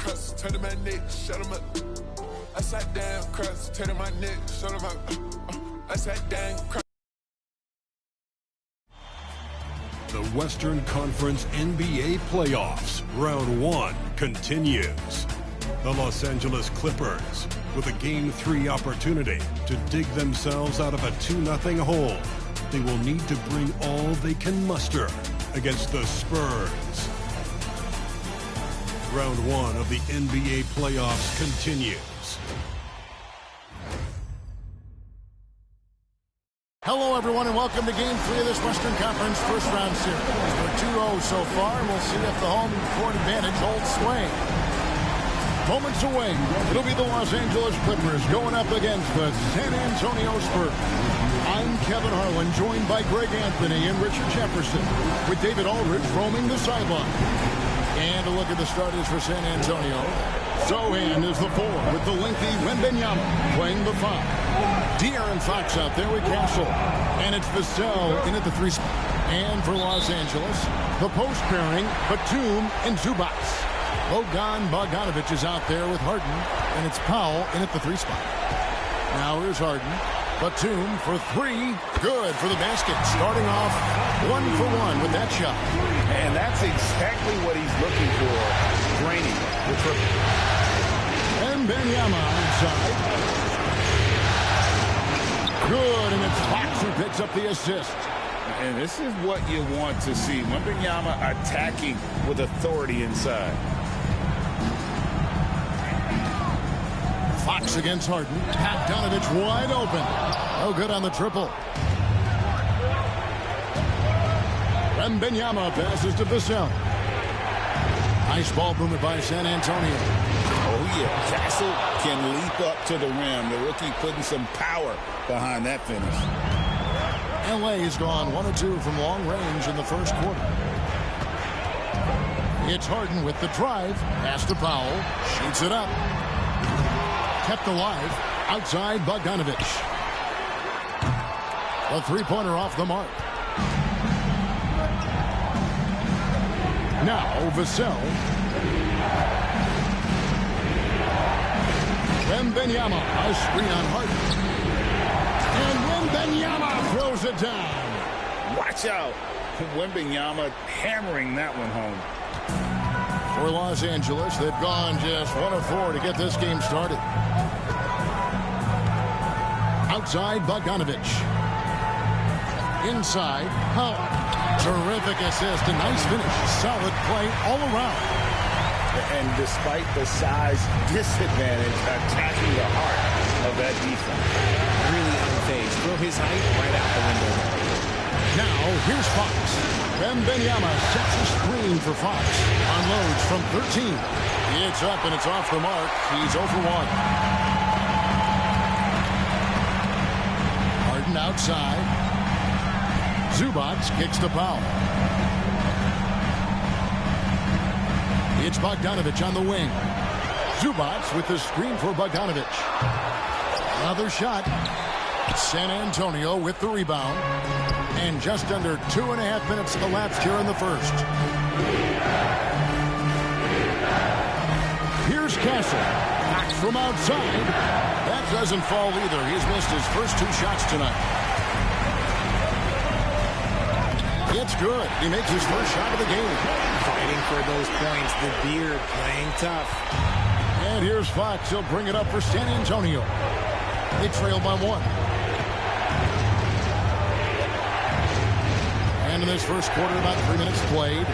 crust, turn to my neck, shut him up. Upside down crust, turn to my neck, shut him up. Upside down crust. The Western Conference NBA playoffs, round 1 continues. The Los Angeles Clippers, with a Game 3 opportunity to dig themselves out of a 2-0 hole. They will need to bring all they can muster against the Spurs. Round 1 of the NBA playoffs continues. Hello, everyone, and welcome to Game 3 of this Western Conference first round series. We're 2-0 so far, and we'll see if the home court advantage holds sway. Moments away, it'll be the Los Angeles Clippers going up against the San Antonio Spurs. I'm Kevin Harlan, joined by Greg Anthony and Richard Jefferson, with David Aldridge roaming the sideline. And a look at the starters for San Antonio. Sohan is the 4 with the lengthy Wembanyama playing the 5. De'Aaron Fox out there with Castle. And it's Vassell in at the 3 spot. And for Los Angeles, the post pairing, Batum and Zubac. Bogdanovich is out there with Harden. And it's Powell in at the 3 spot. Now here's Harden. Batum for 3. Good for the basket. Starting off 1 for 1 with that shot. And that's exactly what he's looking for. Draining the triple. And Wembanyama inside. Good, and it's Fox who picks up the assist. And this is what you want to see. Wembanyama attacking with authority inside. Fox against Harden. Bogdanovich wide open. Oh, good on the triple. Wembanyama passes to Vassell. Nice ball movement by San Antonio. Oh, yeah. Castle can leap up to the rim. The rookie putting some power behind that finish. LA's gone 1 of 2 from long range in the first quarter. It's Harden with the drive. Pass to Powell. Shoots it up. Kept alive. Outside Bogdanovich. A three-pointer off the mark. Now Vassell. Wembanyama, a screen on Harden. And Wembanyama throws it down. Watch out. Wembanyama hammering that one home. For Los Angeles, they've gone just 1 of 4 to get this game started. Outside Bogdanovich. Inside Powell. Terrific assist, a nice finish. Solid play all around. And despite the size disadvantage, attacking the heart of that defense. Really unfazed. Throw his height right out the window. Now, here's Fox. Wembanyama sets a screen for Fox. Unloads from 13. It's up and it's off the mark. He's 0 for 1. Harden outside. Zubac kicks to Powell. It's Bogdanovich on the wing. Zubac with the screen for Bogdanovich. Another shot. San Antonio with the rebound. And just under 2.5 minutes elapsed here in the first. Here's Castle. Back from outside. That doesn't fall either. He's missed his first 2 shots tonight. It's good. He makes his first shot of the game. Fighting for those points. The Beard playing tough. And here's Fox. He'll bring it up for San Antonio. They trail by 1. And in this first quarter, about 3 minutes played.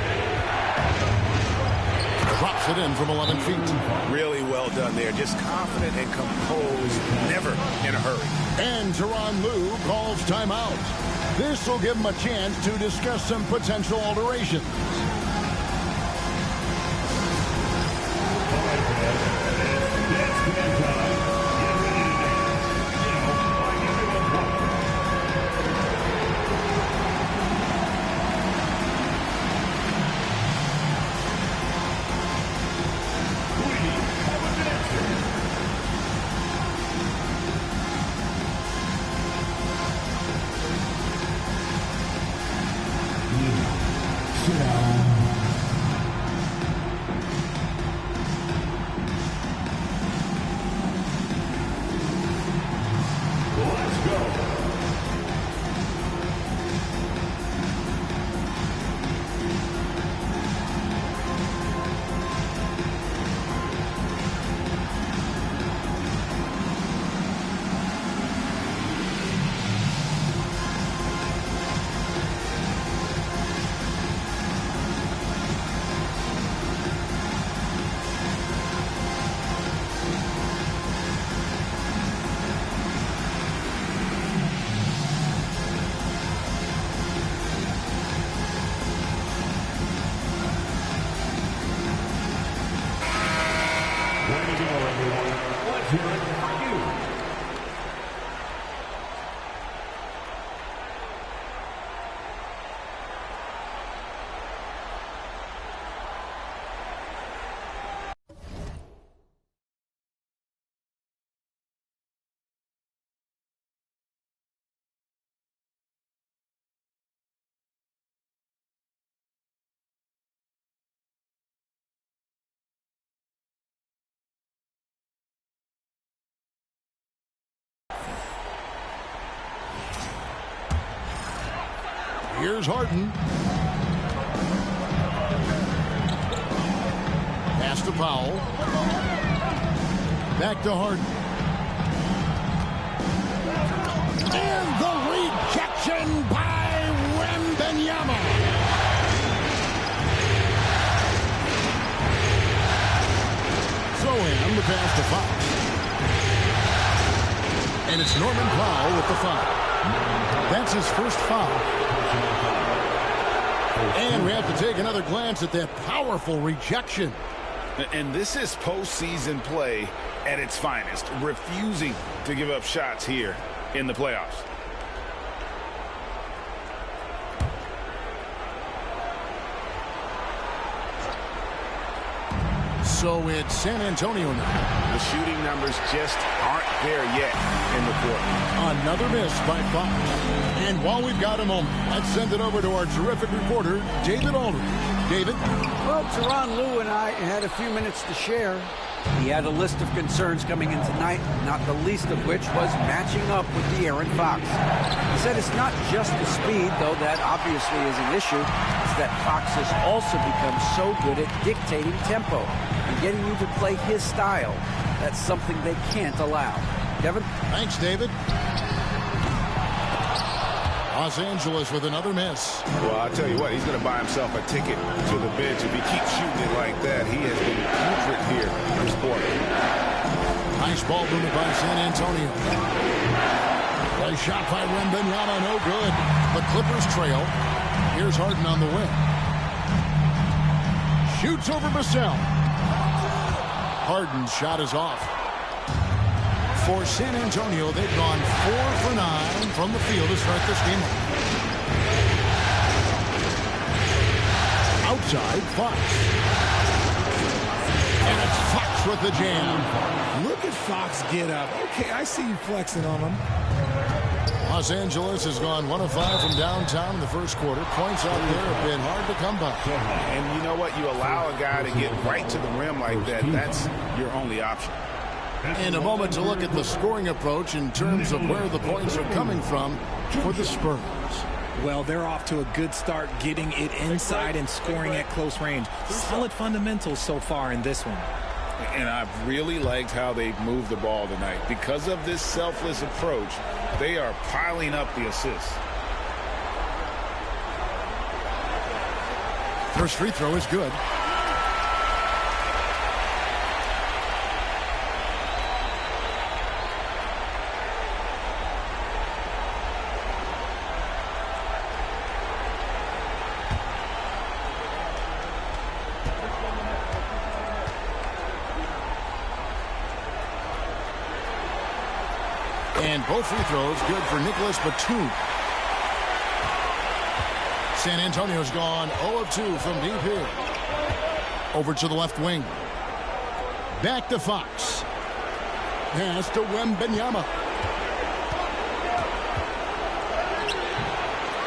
Drops it in from 11 feet. Really well done there. Just confident and composed. Never in a hurry. And Tyronn Lue calls timeout. This will give him a chance to discuss some potential alterations. Sit down. Here's Harden. Pass to Powell. Back to Harden. And the rejection by Wembanyama. Sohan, the pass to Fox. And it's Norman Powell with the foul. That's his first foul. And we have to take another glance at that powerful rejection. And this is postseason play at its finest, refusing to give up shots here in the playoffs. So it's San Antonio now. The shooting numbers just aren't there yet in the court. Another miss by Fox. And while we've got a moment, let's send it over to our terrific reporter, David Aldridge. David? Well, Tyronn Lue and I had a few minutes to share. He had a list of concerns coming in tonight, not the least of which was matching up with De'Aaron Fox. He said it's not just the speed, though that obviously is an issue. It's that Fox has also become so good at dictating tempo and getting you to play his style. That's something they can't allow. Kevin? Thanks, David. Los Angeles with another miss. Well, I'll tell you what, he's going to buy himself a ticket to the bench. If he keeps shooting it like that, he has been putrid here this quarter. Nice ball movement by San Antonio. Nice shot by Wembanyama, no good. The Clippers trail. Here's Harden on the wing. Shoots over Vassell. Harden's shot is off. For San Antonio, they've gone 4 for 9 from the field to start this game. Outside, Fox. And it's Fox with the jam. Look at Fox get up. Okay, I see you flexing on him. Los Angeles has gone 1 of 5 from downtown in the first quarter. Points out there have been hard to come by. And you know what? You allow a guy to get right to the rim like that, that's your only option. In a moment to look at the scoring approach in terms of where the points are coming from for the Spurs. Well, they're off to a good start getting it inside and scoring at close range. Solid fundamentals so far in this one. And I've really liked how they've moved the ball tonight. Because of this selfless approach, they are piling up the assists. First free throw is good. And both free throws good for Nicholas Batum. San Antonio's gone 0 of 2 from deep here. Over to the left wing. Back to Fox. Pass to Wembanyama.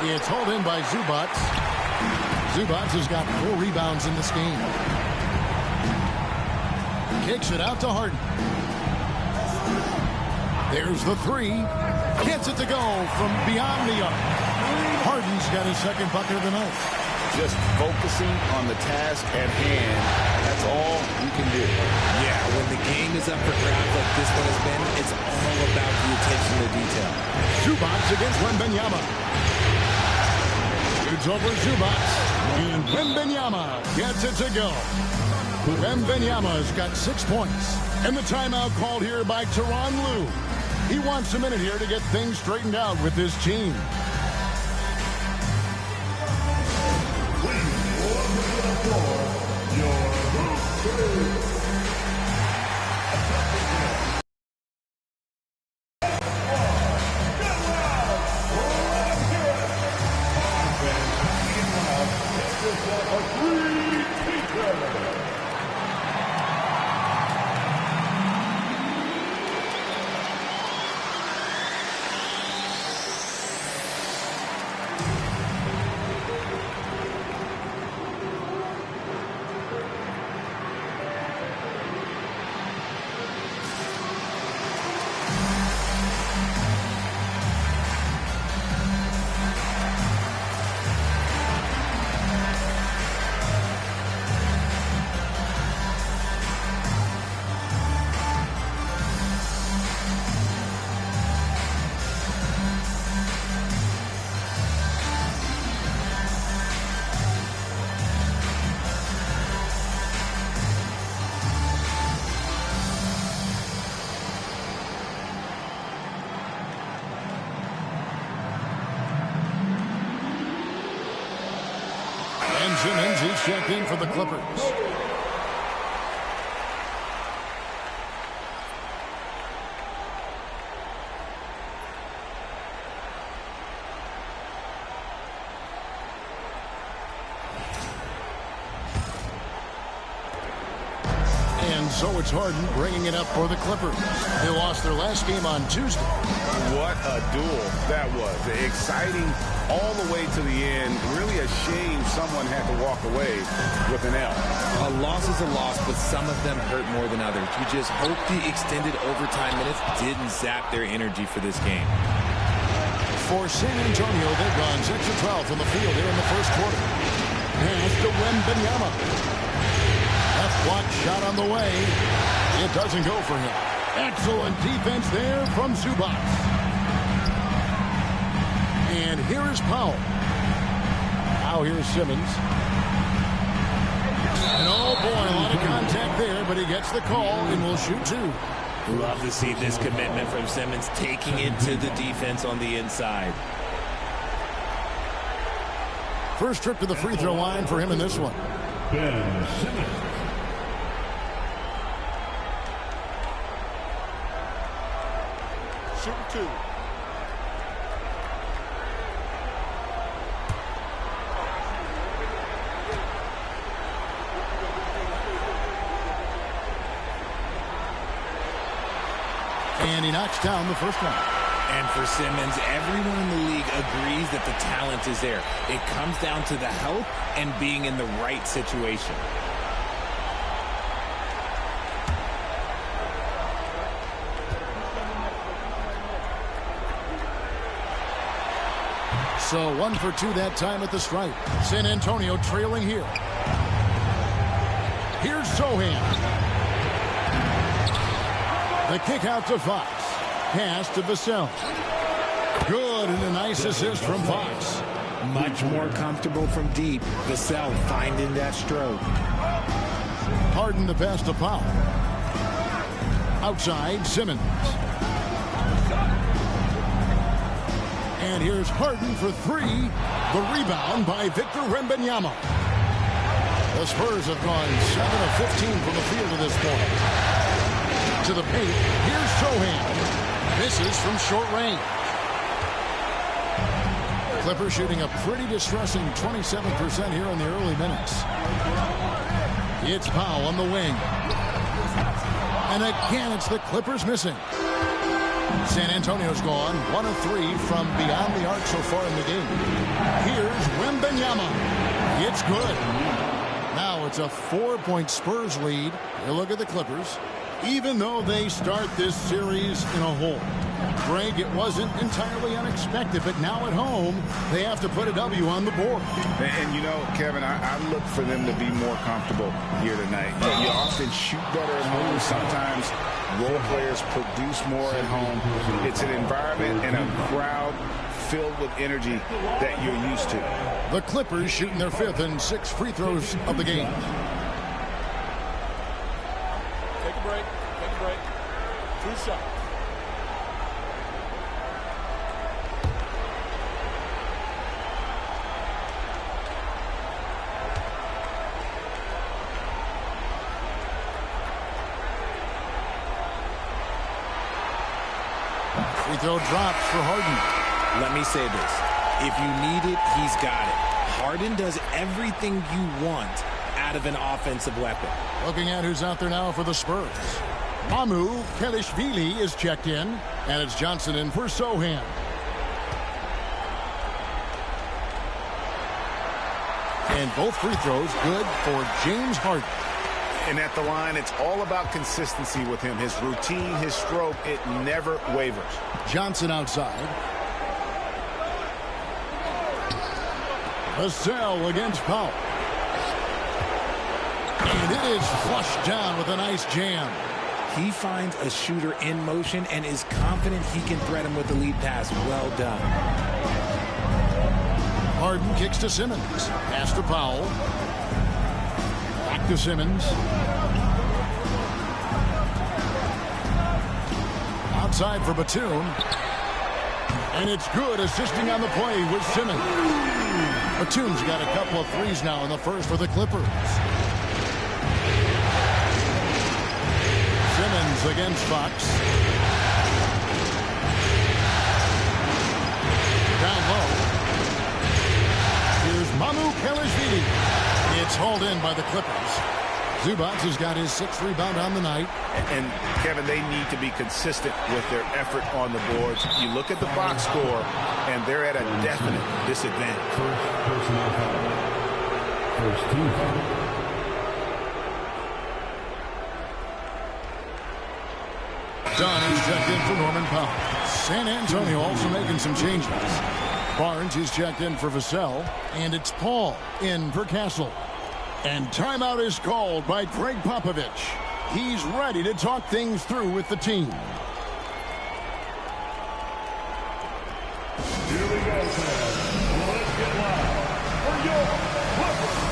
It's hauled in by Zubac. Zubac has got 4 rebounds in this game. Kicks it out to Harden. There's the 3. Gets it to go from beyond the arc. Harden's got his second bucket of the night. Just focusing on the task at hand. That's all you can do. Yeah, when the game is up for grabs like this one has been, it's all about the attention to detail. Zubac against Wembanyama. Shoots over Zubac. And Wembanyama gets it to go. Wembanyama's got 6 points. And the timeout called here by Tyronn Lue. He wants a minute here to get things straightened out with his team. Simmons, he's checked in for the Clippers. So it's Harden bringing it up for the Clippers. They lost their last game on Tuesday. What a duel that was. Exciting all the way to the end. Really a shame someone had to walk away with an L. A loss is a loss, but some of them hurt more than others. You just hope the extended overtime minutes didn't zap their energy for this game. For San Antonio, they've gone 6 of 12 from the field here in the first quarter. Pass to Wembanyama. Left block shot on the way. It doesn't go for him. Excellent defense there from Zubac. And here is Powell. Now here's Simmons. And oh boy, a lot of contact there, but he gets the call and will shoot two. Love to see this commitment from Simmons, taking it to the defense on the inside. First trip to the free throw line for him in this one. Ben Simmons. Shooting two. And he knocks down the first one. And for Simmons, everyone in the league agrees that the talent is there. It comes down to the help and being in the right situation. So 1 for 2 that time at the stripe. San Antonio trailing here. Here's Sohan. The kick out to Fox. Pass to Vassell. Good, and a nice assist from Fox. Much more comfortable from deep. Vassell finding that stroke. Harden the pass to Powell. Outside, Simmons. And here's Harden for three. The rebound by Victor Wembanyama. The Spurs have gone 7 of 15 from the field to this point. To the paint, here's Sohan. Misses from short range. Clippers shooting a pretty distressing 27% here in the early minutes. It's Powell on the wing. And again, it's the Clippers missing. San Antonio's gone 1 of 3 from beyond the arc so far in the game. Here's Wembanyama. It's good. Now it's a 4-point Spurs lead. You look at the Clippers. Even though they start this series in a hole. Greg, it wasn't entirely unexpected, but now at home, they have to put a W on the board. And you know, Kevin, I look for them to be more comfortable here tonight. You often shoot better at home. Sometimes role players produce more at home. It's an environment and a crowd filled with energy that you're used to. The Clippers shooting their 5th and 6th free throws of the game. Take a break. Take a break. 2 shots. Free throw drops for Harden. Let me say this. If you need it, he's got it. Harden does everything you want out of an offensive weapon. Looking at who's out there now for the Spurs. Mamu Kelishvili is checked in, and it's Johnson in for Sohan. And both free throws good for James Harden. And at the line, it's all about consistency with him. His routine, his stroke, it never wavers. Johnson outside. Vassell against Powell. And it is flushed down with a nice jam. He finds a shooter in motion and is confident he can threat him with the lead pass. Well done. Harden kicks to Simmons. Pass to Powell. Back to Simmons. Outside for Batum. And it's good, assisting on the play with Simmons. Batum's got a couple of threes now in the first for the Clippers. Simmons against Fox. Down low. Here's Mamu Kelishvili. It's hauled in by the Clippers. Zubac has got his 6th rebound on the night. And Kevin, they need to be consistent with their effort on the boards. You look at the box score, and they're at a definite disadvantage. First personal foul. First team foul. Dunn is checked in for Norman Powell. San Antonio also making some changes. Barnes is checked in for Vassell, and it's Paul in for Castle. And timeout is called by Greg Popovich. He's ready to talk things through with the team. Here we go, fans. Let's get loud for your Clippers.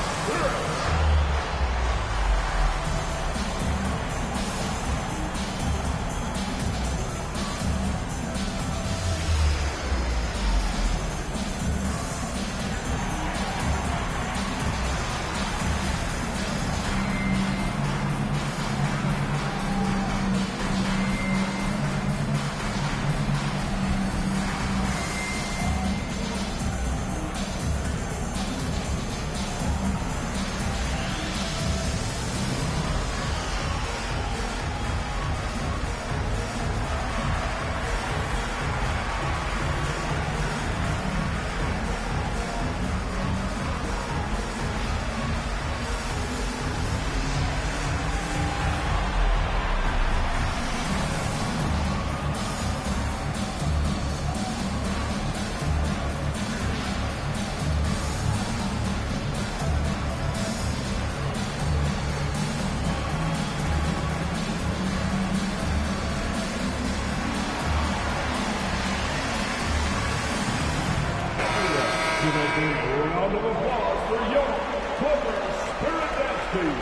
Round of applause for young Clippers Spirit Dance Team.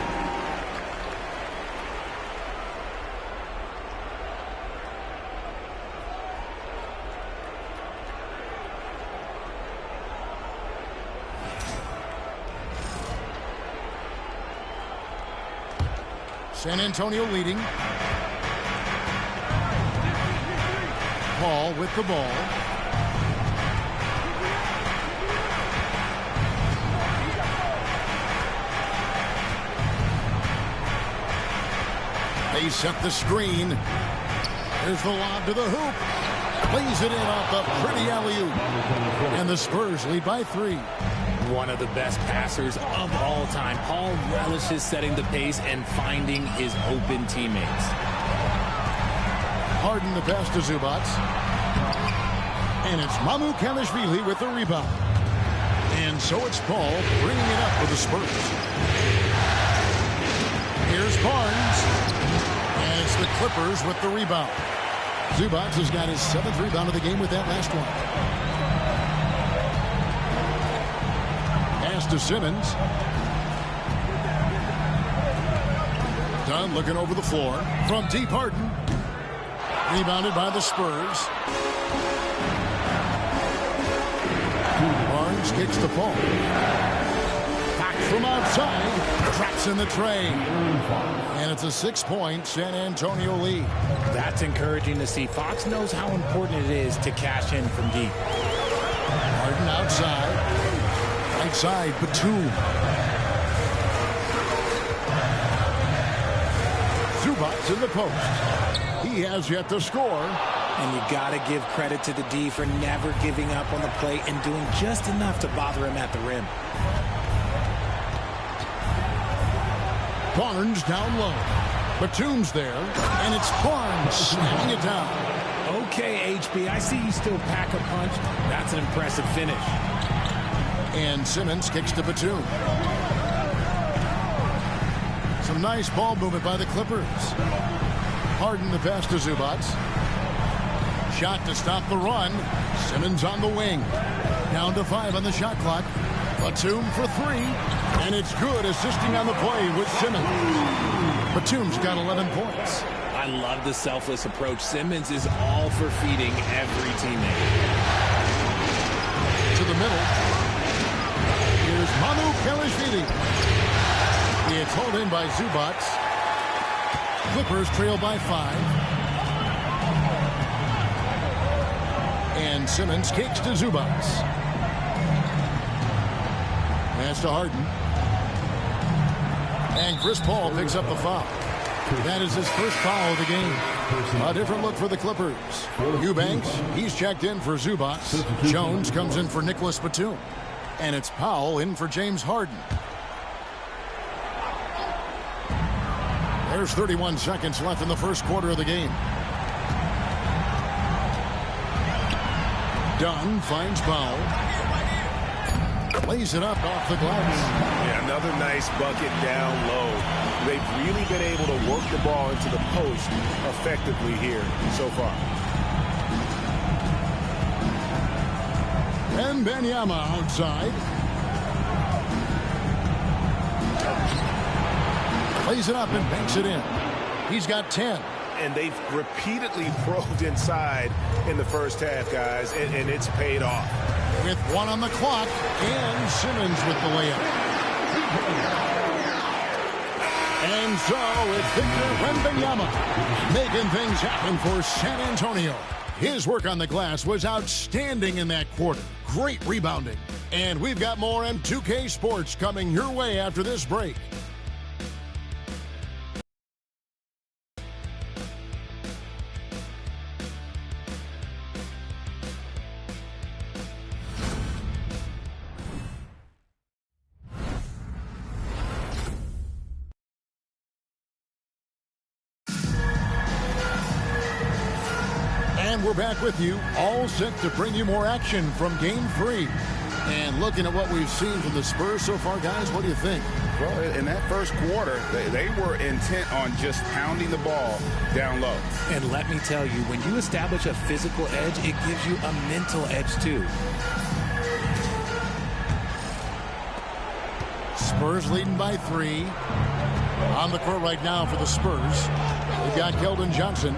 San Antonio leading. Paul with the ball. They set the screen. Here's the lob to the hoop. Plays it in off the pretty alley-oop. And the Spurs lead by 3. One of the best passers of all time. Paul relishes setting the pace and finding his open teammates. Harden the pass to Zubac. And it's Mamu Kelishvili with the rebound. And so it's Paul bringing it up for the Spurs. Here's Barnes. And it's the Clippers with the rebound. Zubac has got his 7th rebound of the game with that last one. Pass to Simmons. Dunn looking over the floor. From deep, Harden. Rebounded by the Spurs. Barnes kicks the ball. Back from outside. Traps in the tray. And it's a 6-point San Antonio lead. That's encouraging to see. Fox knows how important it is to cash in from deep. Harden outside. Right side, Batum. Zubac in the post. He has yet to score. And you got to give credit to the D for never giving up on the play and doing just enough to bother him at the rim. Barnes down low. Batum's there, and it's Barnes slamming it down. Okay, HB, I see you still pack a punch. That's an impressive finish. And Simmons kicks to Batum. Some nice ball movement by the Clippers. Harden the pass to Zubac. Shot to stop the run. Simmons on the wing. Down to 5 on the shot clock. Batum for 3. And it's good, assisting on the play with Simmons. Batum's got 11 points. I love the selfless approach. Simmons is all for feeding every teammate. To the middle. Manu Kelishvili. It's hauled in by Zubats. Clippers trail by 5. And Simmons kicks to Zubats. Pass to Harden. And Chris Paul picks up the foul. That is his first foul of the game. A different look for the Clippers. Eubanks, he's checked in for Zubats. Jones comes in for Nicholas Batum. And it's Powell in for James Harden. There's 31 seconds left in the first quarter of the game. Dunn finds Powell. Lays it up off the glass. Yeah, another nice bucket down low. They've really been able to work the ball into the post effectively here so far. And Wembanyama outside. Plays it up and banks it in. He's got 10. And they've repeatedly probed inside in the first half, guys, and it's paid off. With 1 on the clock, and Simmons with the layup. And so it's Victor Wembanyama making things happen for San Antonio. His work on the glass was outstanding in that quarter. Great rebounding. And we've got more M2K Sports coming your way after this break. And we're back with you, all set to bring you more action from Game 3. And looking at what we've seen from the Spurs so far, guys, what do you think? Well, in that first quarter, they were intent on just pounding the ball down low. And let me tell you, when you establish a physical edge, it gives you a mental edge, too. Spurs leading by 3. On the court right now for the Spurs, we've got Keldon Johnson.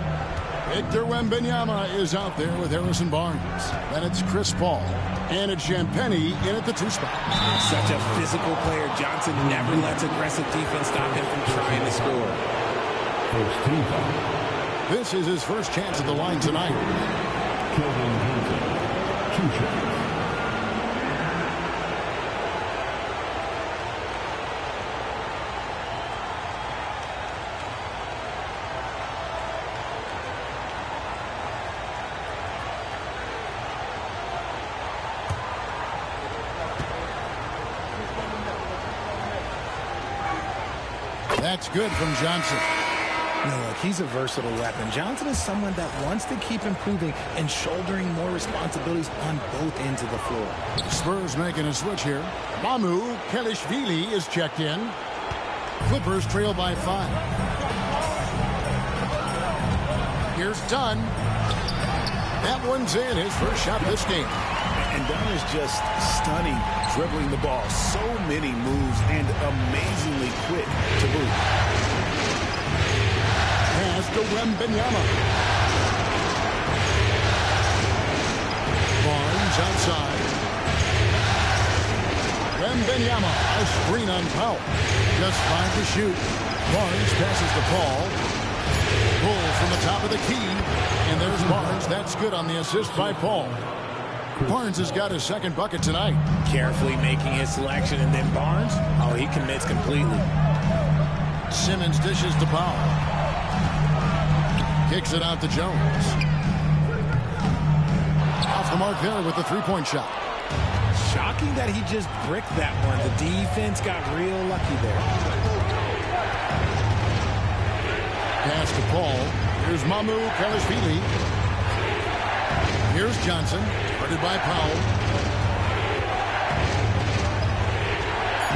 Victor Wembanyama is out there with Harrison Barnes. Then it's Chris Paul. And it's Champagnie in at the 2 spot. Such a physical player. Johnson never lets aggressive defense stop him from trying to score. This is his first chance at the line tonight. Keldon Johnson, 2 shots. That's good from Johnson. Look, he's a versatile weapon. Johnson is someone that wants to keep improving and shouldering more responsibilities on both ends of the floor. Spurs making a switch here. Manu Kelishvili is checked in. Clippers trail by 5. Here's Dunn. That one's in, his first shot this game. And Dunn is just stunning, dribbling the ball. So many moves and amazingly quick to boot. Pass to Wembanyama. Barnes outside. Wembanyama, a screen on Powell. Just 5 to shoot. Barnes passes to Paul. Pulls from the top of the key. And there's Barnes. That's good on the assist by Paul. Barnes has got his second bucket tonight. Carefully making his selection, and then Barnes, oh, he commits completely. Simmons dishes to Powell. Kicks it out to Jones. Off the mark there with the 3-point shot. Shocking that he just bricked that one. The defense got real lucky there. Pass to Paul. Here's Manu Kelishvili. Here's Johnson. Guarded by Powell.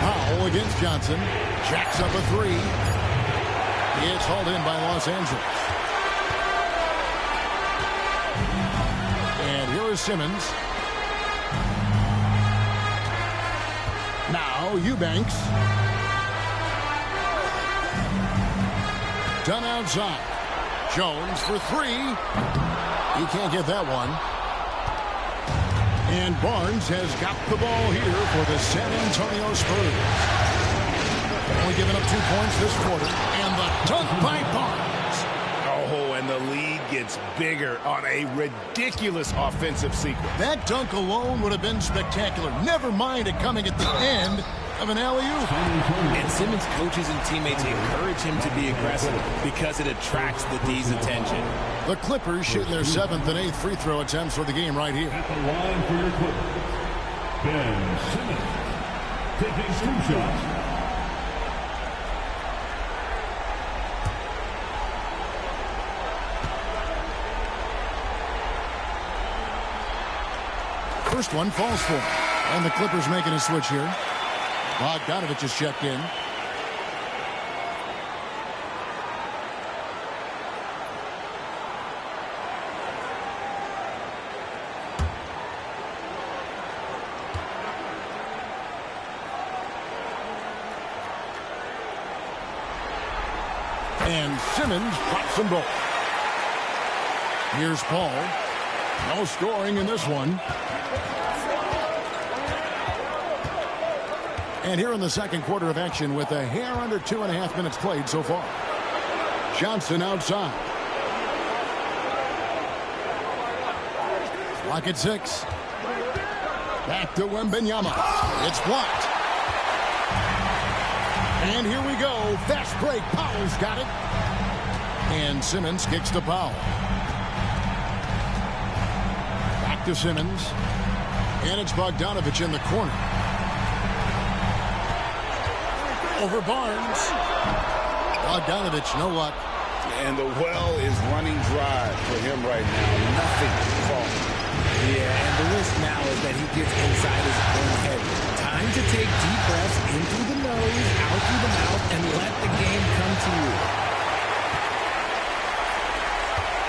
Powell against Johnson. Jacks up a 3. It's hauled in by Los Angeles. And here is Simmons. Now Eubanks. Done outside. Jones for 3. He can't get that one. And Barnes has got the ball here for the San Antonio Spurs. Only giving up 2 points this quarter. And the dunk by Barnes. Oh, and the lead gets bigger on a ridiculous offensive sequence. That dunk alone would have been spectacular. Never mind it coming at the end of an alley-oop. And Simmons' coaches and teammates encourage him to be aggressive because it attracts the D's attention. The Clippers shooting their 7th and 8th free throw attempts for the game right here. At the line for your Clippers, Ben Simmons taking 2 shots. First one falls for him. And the Clippers making a switch here. Bogdanovich is checked in. And Simmons drops them both. Here's Paul. No scoring in this one. And here in the second quarter of action with a hair under 2.5 minutes played so far. Johnson outside. Clock at 6. Back to Wembanyama. It's blocked. And here we go. Fast break. Powell's got it. And Simmons kicks to Powell. Back to Simmons. And it's Bogdanovich in the corner. Over Barnes. Bogdanovich, no luck. And the well is running dry for him right now. Nothing falling. Yeah, and the risk now is that he gets inside his own head. Time to take deep breaths in through the nose, out through the mouth, and let the game come to you.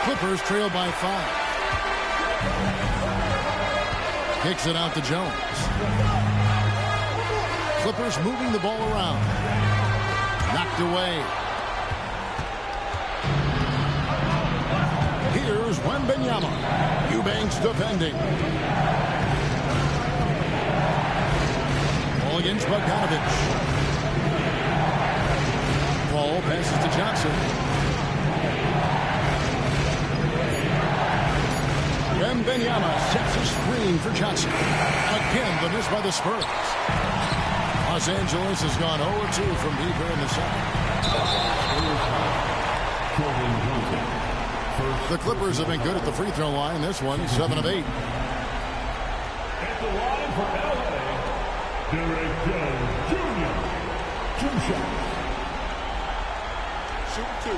Clippers trail by 5. Kicks it out to Jones. Clippers moving the ball around. Knocked away. Here's Wembanyama. Eubanks defending. Ball against Bogdanovich. Ball passes to Johnson. Wembanyama sets a screen for Johnson. Again, the miss by the Spurs. Los Angeles has gone 0-2 from deep here in the second. The Clippers have been good at the free throw line. This one, 7 of 8. At the line for LA, Derek Jones Jr. 2 shots. Shoot 2.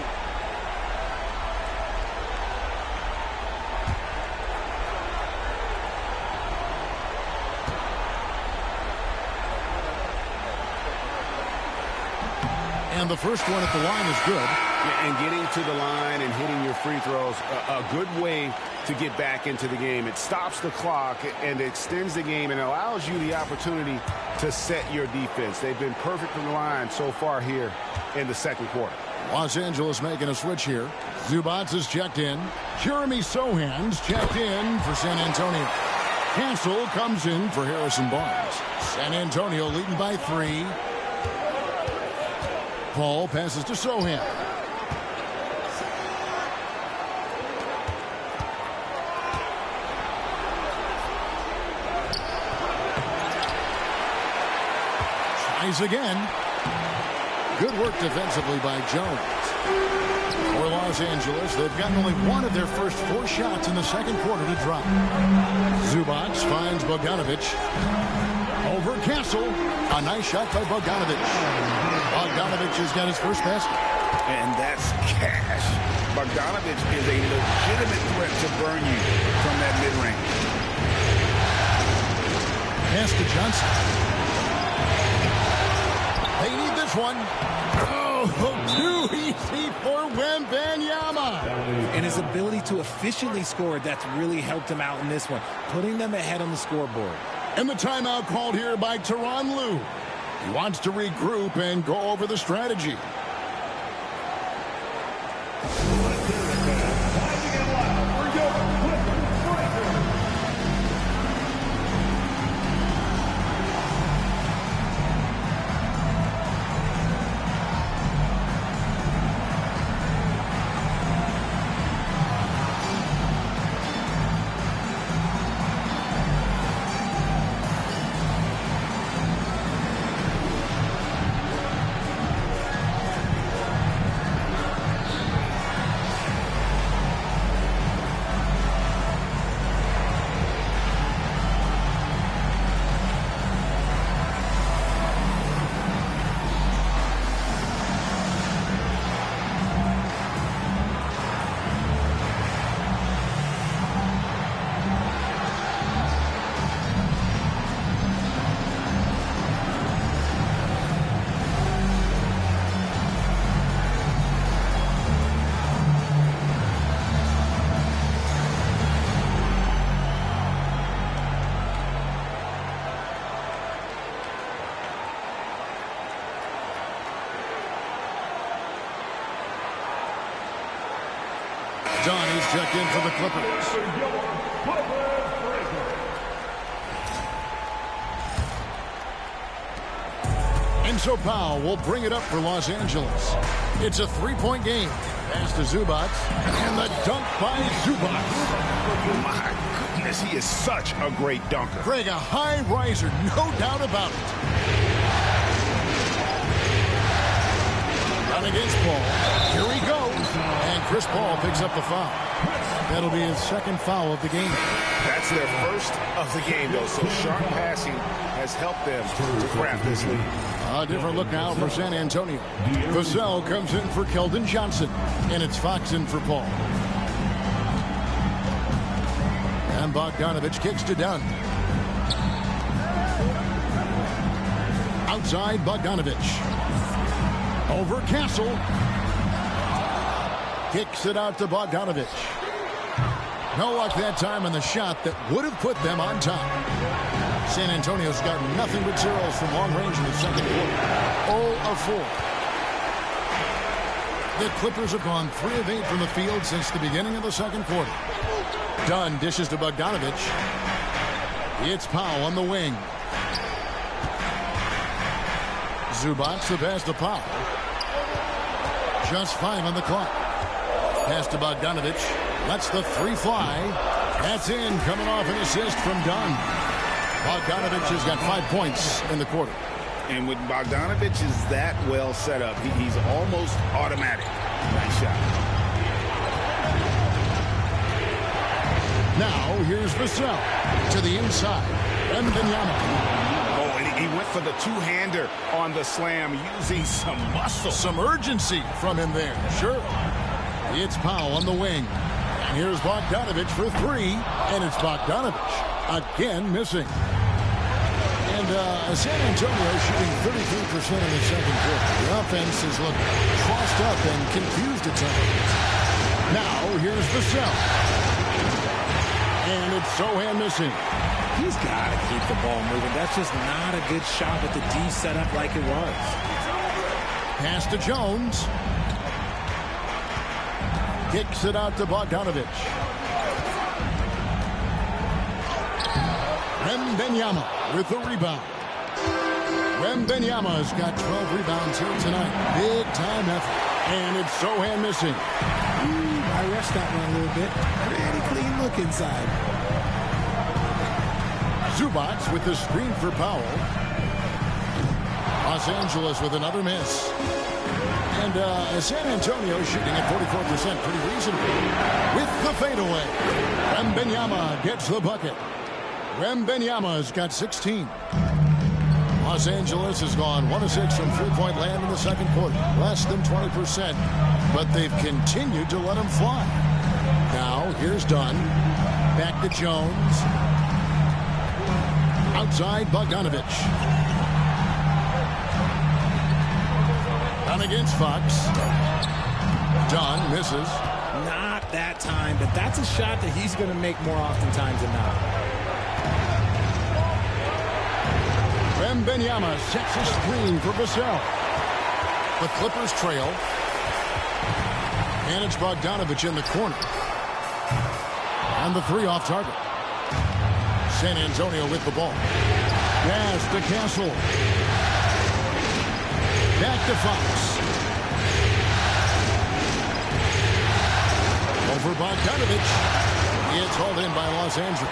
And the first one at the line is good. Yeah, and getting to the line and hitting your free throws, a good way to get back into the game. It stops the clock and extends the game and allows you the opportunity to set your defense. They've been perfect from the line so far here in the second quarter. Los Angeles making a switch here. Zubac is checked in. Jeremy Sohan's checked in for San Antonio. Cancel comes in for Harrison Barnes. San Antonio leading by 3. Paul passes to Sohan. Tries again. Good work defensively by Jones. For Los Angeles, they've gotten only one of their first 4 shots in the second quarter to drop. Zubac finds Bogdanovich. Over Castle. A nice shot by Bogdanovich. Bogdanovich has got his first basket. And that's cash. Bogdanovich is a legitimate threat to burn you from that mid-range. Pass to Johnson. They need this one. Oh, too easy for Wembanyama. And his ability to efficiently score, that's really helped him out in this one, putting them ahead on the scoreboard. And the timeout called here by Tyronn Lue. He wants to regroup and go over the strategy. Dunn is checked in for the Clippers. And so Powell will bring it up for Los Angeles. It's a three-point game. Pass to Zubac, and the dunk by Zubac. My goodness, he is such a great dunker. Greg, a high riser, no doubt about it. Run against Paul. Here he goes. And Chris Paul picks up the foul. That'll be his second foul of the game. That's their first of the game, though, so sharp passing has helped them to craft this lead. A different look now for San Antonio. Vassell comes in for Keldon Johnson, and it's Fox in for Paul. And Bogdanovich kicks to Dunn. Outside Bogdanovich. Over Castle. Kicks it out to Bogdanovich. No luck that time on the shot that would have put them on top. San Antonio's got nothing but zeros from long range in the second quarter. 0 of 4. The Clippers have gone 3 of 8 from the field since the beginning of the second quarter. Dunn dishes to Bogdanovich. It's Powell on the wing. Zubac the pass to Powell. Just 5 on the clock. Pass to Bogdanovich. Lets the three fly. That's in, coming off an assist from Dunn. Bogdanovich has got 5 points in the quarter. And when Bogdanovich is that well set up, he's almost automatic. Nice shot. Now here's Vassell to the inside. Wembanyama. Oh, and he went for the two-hander on the slam, using some muscle. Some urgency from him there. Sure. It's Powell on the wing. And here's Bogdanovich for 3. And it's Bogdanovich again missing. And San Antonio shooting 33% in the second quarter. The offense has looked crossed up and confused at times. Now here's Vassell. And it's Sohan missing. He's got to keep the ball moving. That's just not a good shot with the D set up like it was. Pass to Jones. Kicks it out to Bogdanovich. Wembanyama with the rebound. Wembanyama's got 12 rebounds here tonight. Big time effort. And it's Sohan missing. I rushed that one a little bit. Pretty clean look inside. Zubac with the screen for Powell. Los Angeles with another miss. And San Antonio shooting at 44%, pretty reasonable. With the fadeaway. Wembanyama gets the bucket. Wembanyama's got 16. Los Angeles has gone 1 of 6 from three-point land in the second quarter. Less than 20%, but they've continued to let them fly. Now, here's Dunn. Back to Jones. Outside Bogdanovich. Dunn against Fox. Dunn misses. Not that time, but that's a shot that he's going to make more oftentimes than not. Wembanyama sets a screen for Vassell. The Clippers trail. And it's Bogdanovich in the corner. And the 3 off target. San Antonio with the ball. Pass to Castle. Back to Fox. Over Bogdanovich. It's hauled in by Los Angeles.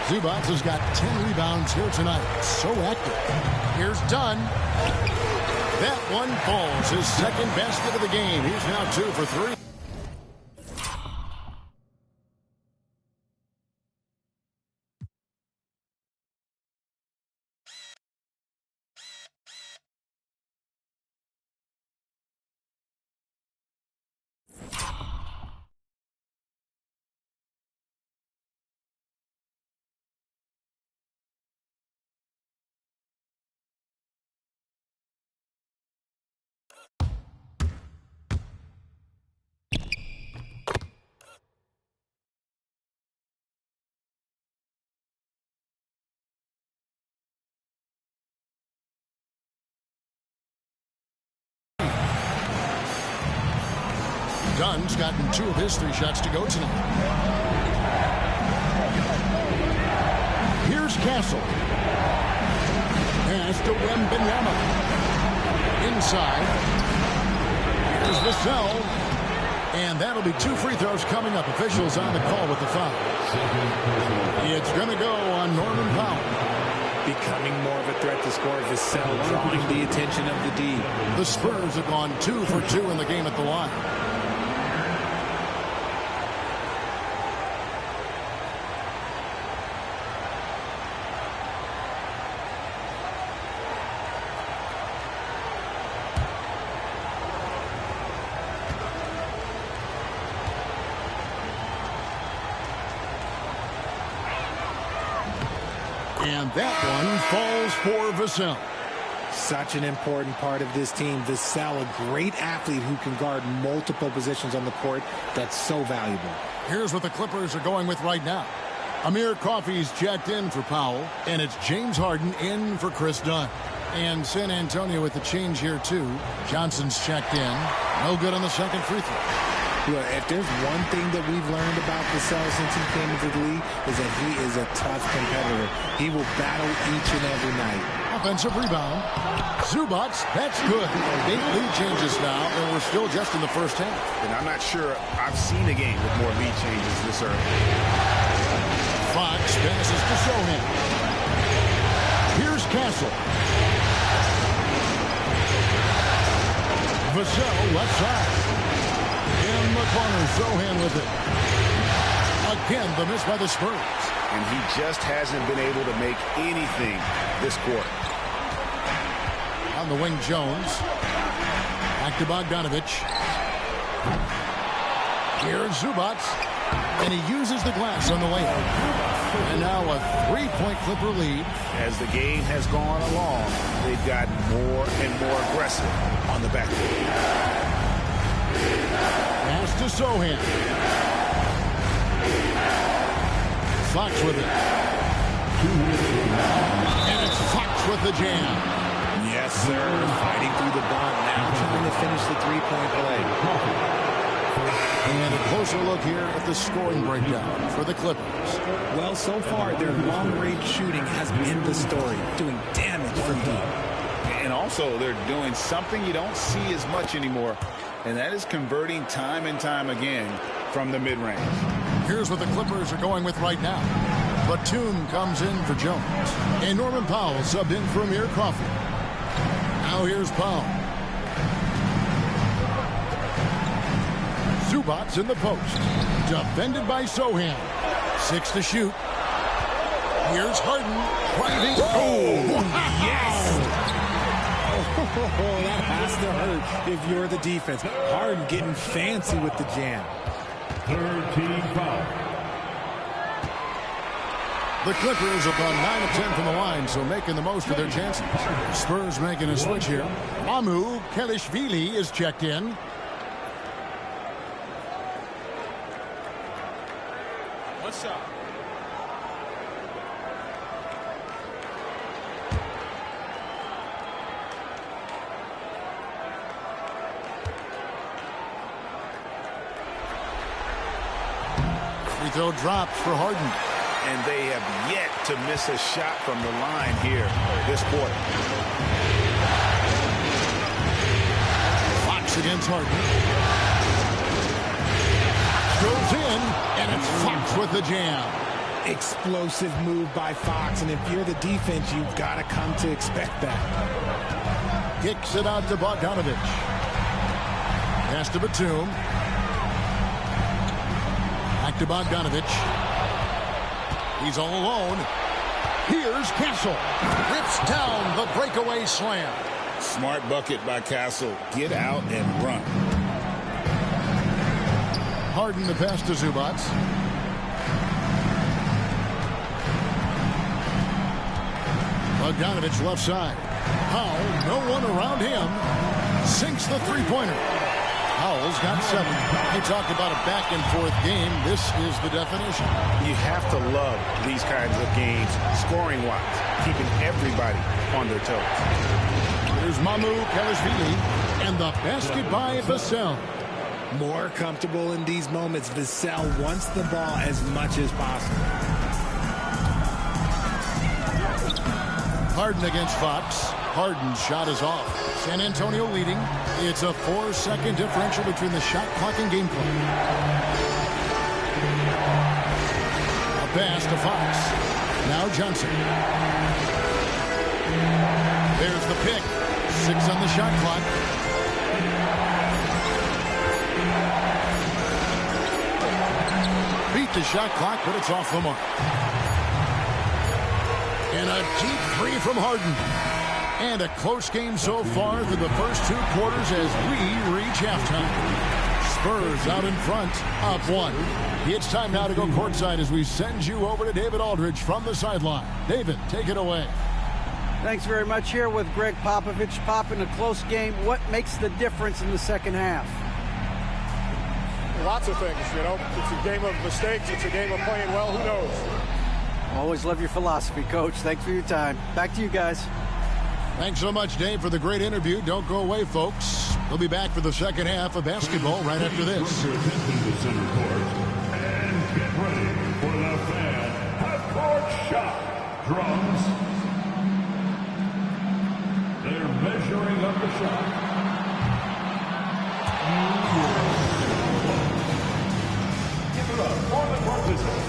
Zubac has got 10 rebounds here tonight. So active. Here's Dunn. That one falls. His second basket of the game. He's now 2 for 3. Dunn's gotten 2 of his 3 shots to go tonight. Here's Castle. Pass to Wembanyama. Inside. Here's Vassell. And that'll be 2 free throws coming up. Officials on the call with the foul. It's going to go on Norman Powell. Becoming more of a threat to score. Vassell drawing the attention of the D. The Spurs have gone 2 for 2 in the game at the line. And that one falls for Vassell. Such an important part of this team. Vassell, a great athlete who can guard multiple positions on the court. That's so valuable. Here's what the Clippers are going with right now. Amir Coffey's checked in for Powell, and it's James Harden in for Chris Dunn. And San Antonio with the change here, too. Johnson's checked in. No good on the second free throw. Well, if there's one thing that we've learned about Vassell since he came into the league is that he is a tough competitor. He will battle each and every night. Offensive rebound. Zubac, that's good. 8 lead changes now, and we're still just in the first half. And I'm not sure I've seen a game with more lead changes this early. Fox passes to Sohan. Here's Castle. Vassell left side. In the corner, Sohan with it. Again, the miss by the Spurs. And he just hasn't been able to make anything this quarter. On the wing, Jones. Back to Bogdanovich. Here's Zubac. And he uses the glass on the layup. And now a 3-point Clipper lead. As the game has gone along, they've gotten more and more aggressive on the back end. Pass to Sohan. Fox with it. And it's Fox with the jam. Yes, sir. Fighting through the ball. Now trying to finish the 3-point play. And a closer look here at the scoring breakdown for the Clippers. Well, so far, their long-range shooting has been the story, doing damage from deep. And also, they're doing something you don't see as much anymore, and that is converting time and time again from the mid-range. Here's what the Clippers are going with right now. Batum comes in for Jones. And Norman Powell subbed in for Amir Coffey. Now here's Powell. Zubac in the post. Defended by Sohan. 6 to shoot. Here's Harden. Driving. Oh, yes! Oh, that has to hurt if you're the defense. Harden getting fancy with the jam. 13 foul. The Clippers have gone 9 of 10 from the line, so making the most of their chances. Spurs making a switch here. Mamu Kelishvili is checked in. What's up? Free throw dropped for Harden. And they have yet to miss a shot from the line here this quarter. Fox against Harden. Goes in, and it's Fox with the jam. Explosive move by Fox, and if you're the defense, you've got to come to expect that. Kicks it out to Bogdanovich. Pass to Batum. Back to Bogdanovich. He's all alone. Here's Castle. Rips down the breakaway slam. Smart bucket by Castle. Get out and run. Harden the pass to Zubac. Bogdanovich left side. Powell, no one around him. Sinks the three-pointer. Powell's got 7. They talk about a back-and-forth game. This is the definition. You have to love these kinds of games, scoring-wise, keeping everybody on their toes. Here's Mamu Kelishvili, and the basket by Vassell. More comfortable in these moments. Vassell wants the ball as much as possible. Harden against Fox. Harden's shot is off. San Antonio leading. It's a 4-second differential between the shot clock and game clock. A pass to Fox. Now Johnson. There's the pick. 6 on the shot clock. Beat the shot clock, but it's off the mark. And a deep three from Harden. And a close game so far through the first 2 quarters as we reach halftime. Spurs out in front, up 1. It's time now to go courtside as we send you over to David Aldridge from the sideline. David, take it away. Thanks very much. Here with Greg Popovich. Pop, in a close game, what makes the difference in the second half? Lots of things, you know. It's a game of mistakes. It's a game of playing well. Who knows? Always love your philosophy, Coach. Thanks for your time. Back to you guys. Thanks so much, Dave, for the great interview. Don't go away, folks. We'll be back for the second half of basketball right after this. And get ready for the fan half-court shot. Drums. They're measuring up the shot. Give it up for the participants.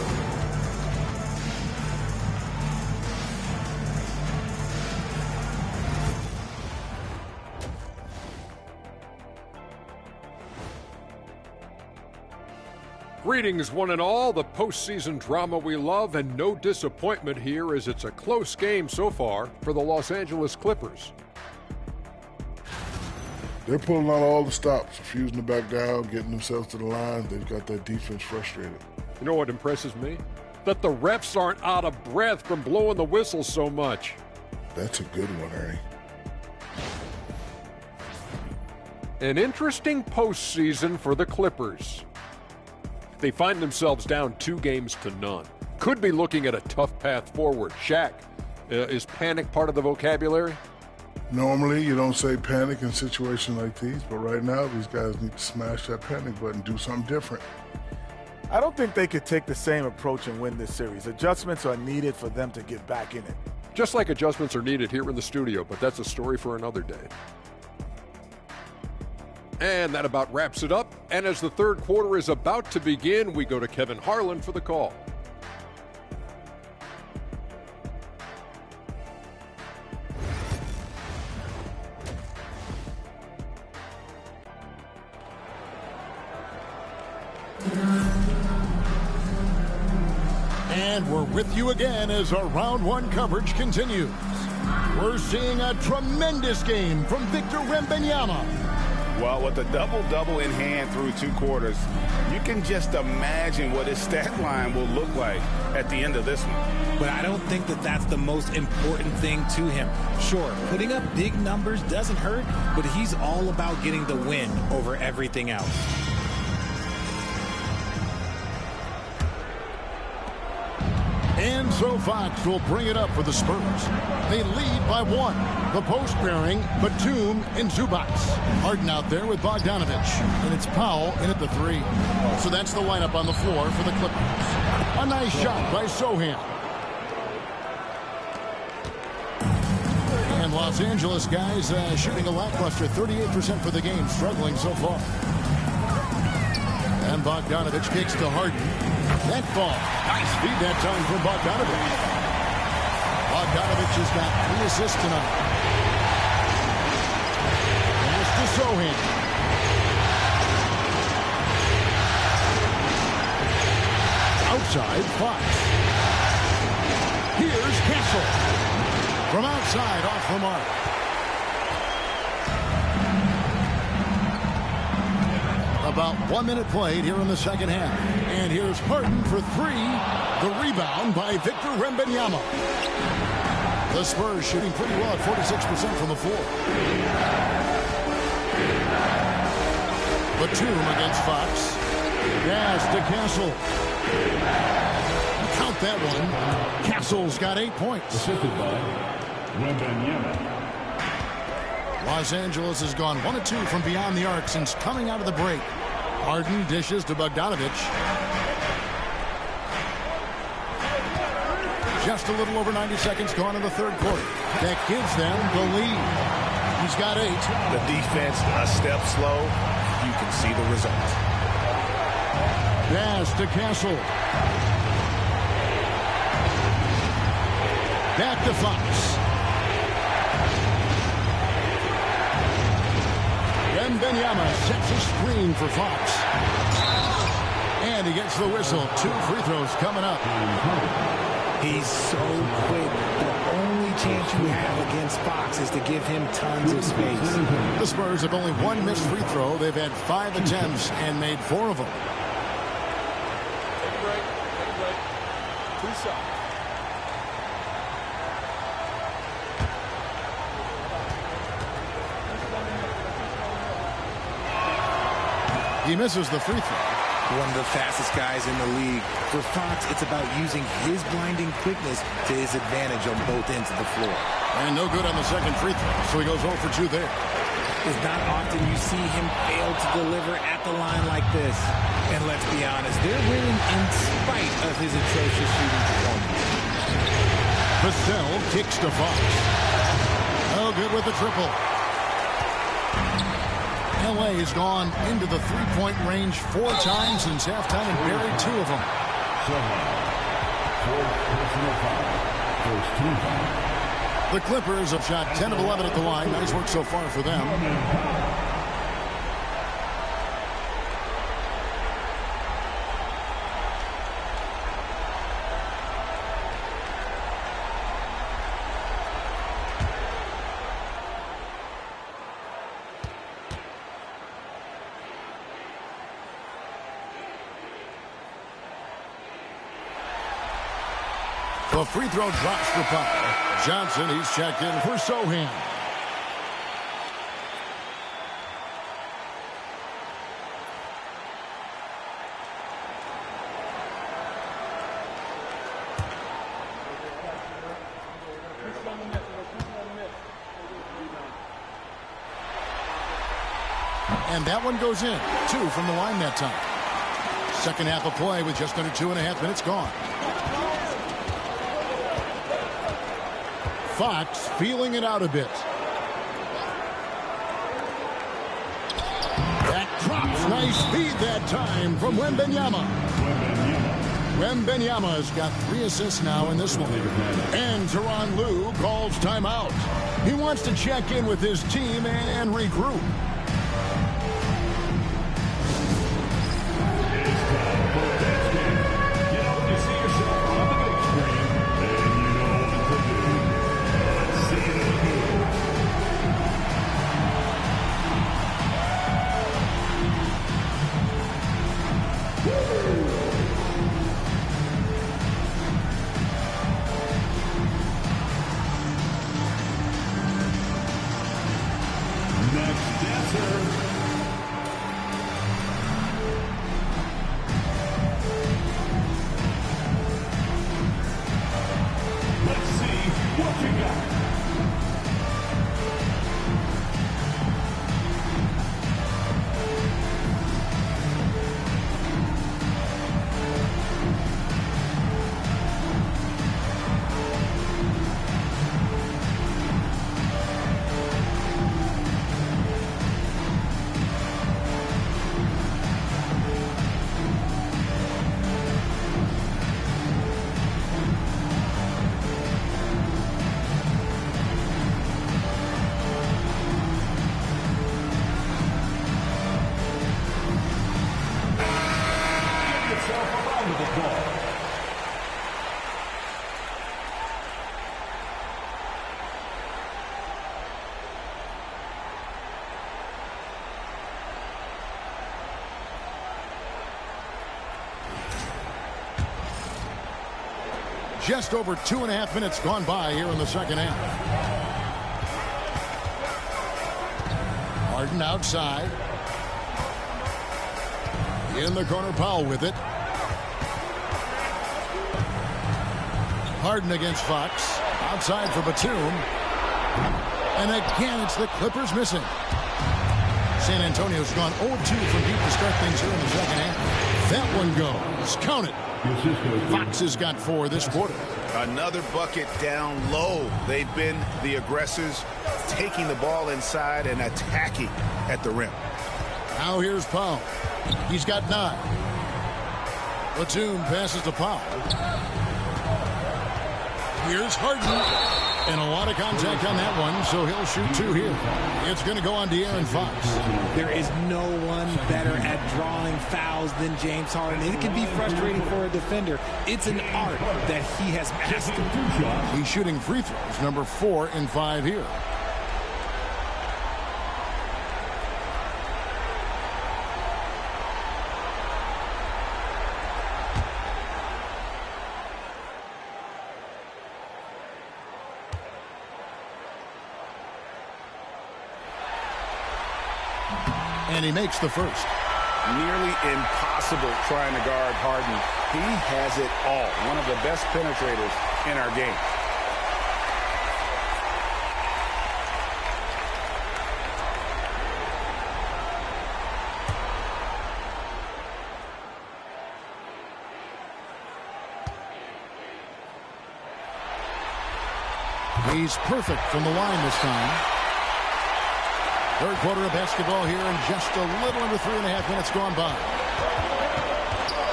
Greetings, one and all. The postseason drama we love, and no disappointment here as it's a close game so far for the Los Angeles Clippers. They're pulling out all the stops, refusing to back down, getting themselves to the line. They've got that defense frustrated. You know what impresses me? That the refs aren't out of breath from blowing the whistle so much. That's a good one, Ernie. An interesting postseason for the Clippers. They find themselves down 2-0. Could be looking at a tough path forward. Shaq, is panic part of the vocabulary? Normally, you don't say panic in situations like these, but right now, these guys need to smash that panic button, do something different. I don't think they could take the same approach and win this series. Adjustments are needed for them to get back in it. Just like adjustments are needed here in the studio, but that's a story for another day. And that about wraps it up. And as the third quarter is about to begin, we go to Kevin Harlan for the call. And we're with you again as our round 1 coverage continues. We're seeing a tremendous game from Victor Wembanyama. Well, with a double-double in hand through 2 quarters, you can just imagine what his stat line will look like at the end of this one. But I don't think that that's the most important thing to him. Sure, putting up big numbers doesn't hurt, but he's all about getting the win over everything else. And so Fox will bring it up for the Spurs. They lead by 1. The post pairing, Batum and Zubac. Harden out there with Bogdanovich. And it's Powell in at the 3. So that's the lineup on the floor for the Clippers. A nice shot by Sohan. And Los Angeles guys shooting a lackluster 38% for the game, struggling so far. And Bogdanovich kicks to Harden. That ball. Nice feed that time from Bogdanovich. Bogdanovich has got 3 assists tonight. Pass to Sohan. Outside, Fox. Here's Castle. From outside, off the mark. About 1 minute played here in the second half. And here's Harden for 3. The rebound by Victor Wembanyama. The Spurs shooting pretty well at 46% from the floor. Batum against Fox. Pass to Castle. Count that one. Castle's got 8 points. Assisted by Wembanyama. Los Angeles has gone 1 of 2 from beyond the arc since coming out of the break. Harden dishes to Bogdanovich. Just a little over 90 seconds gone in the third quarter. That gives them the lead. He's got 8. The defense a step slow. You can see the result. Pass to Castle. Back to Fox. Wembanyama sets a screen for Fox. And he gets the whistle. 2 free throws coming up. He's so quick. The only chance you have against Fox is to give him tons of space. The Spurs have only 1 missed free throw. They've had 5 attempts and made 4 of them. Take a break. Take a break. 2 shots. He misses the free throw. One of the fastest guys in the league. For Fox, it's about using his blinding quickness to his advantage on both ends of the floor. And no good on the second free throw, so he goes 0 for 2 there. It's not often you see him fail to deliver at the line like this. And let's be honest, they're winning in spite of his atrocious shooting performance. Vassell kicks to Fox. Oh, good with the triple. L.A. has gone into the three-point range 4 times since halftime and buried 2 of them. The Clippers have shot 10 of 11 at the line. Nice work so far for them. The free throw drops for Pop. Johnson, he's checked in for Sohan. And that one goes in. 2 from the line that time. Second half of play with just under 2.5 minutes gone. Fox feeling it out a bit. That drops. Nice speed that time from Wembanyama. Wembanyama's got 3 assists now in this one. And Tyronn Lue calls timeout. He wants to check in with his team and regroup. Just over 2.5 minutes gone by here in the second half. Harden outside. In the corner, Powell with it. Harden against Fox. Outside for Batum. And again, it's the Clippers missing. San Antonio's gone 0-2 from deep to start things here in the second half. That one goes. Count it. Fox has got 4 this quarter. Another bucket down low. They've been the aggressors, taking the ball inside and attacking at the rim. Now here's Powell. He's got 9. Batum passes to Powell. Here's Harden. And a lot of contact on that one, so he'll shoot 2 here. It's going to go on De'Aaron Fox. There is no one better at drawing fouls than James Harden. It can be frustrating for a defender. It's an art that he has mastered. He's shooting free throws, number 4 and 5 here. And he makes the first. Nearly impossible trying to guard Harden. He has it all. One of the best penetrators in our game. He's perfect from the line this time. Third quarter of basketball here, and just a little under 3.5 minutes gone by.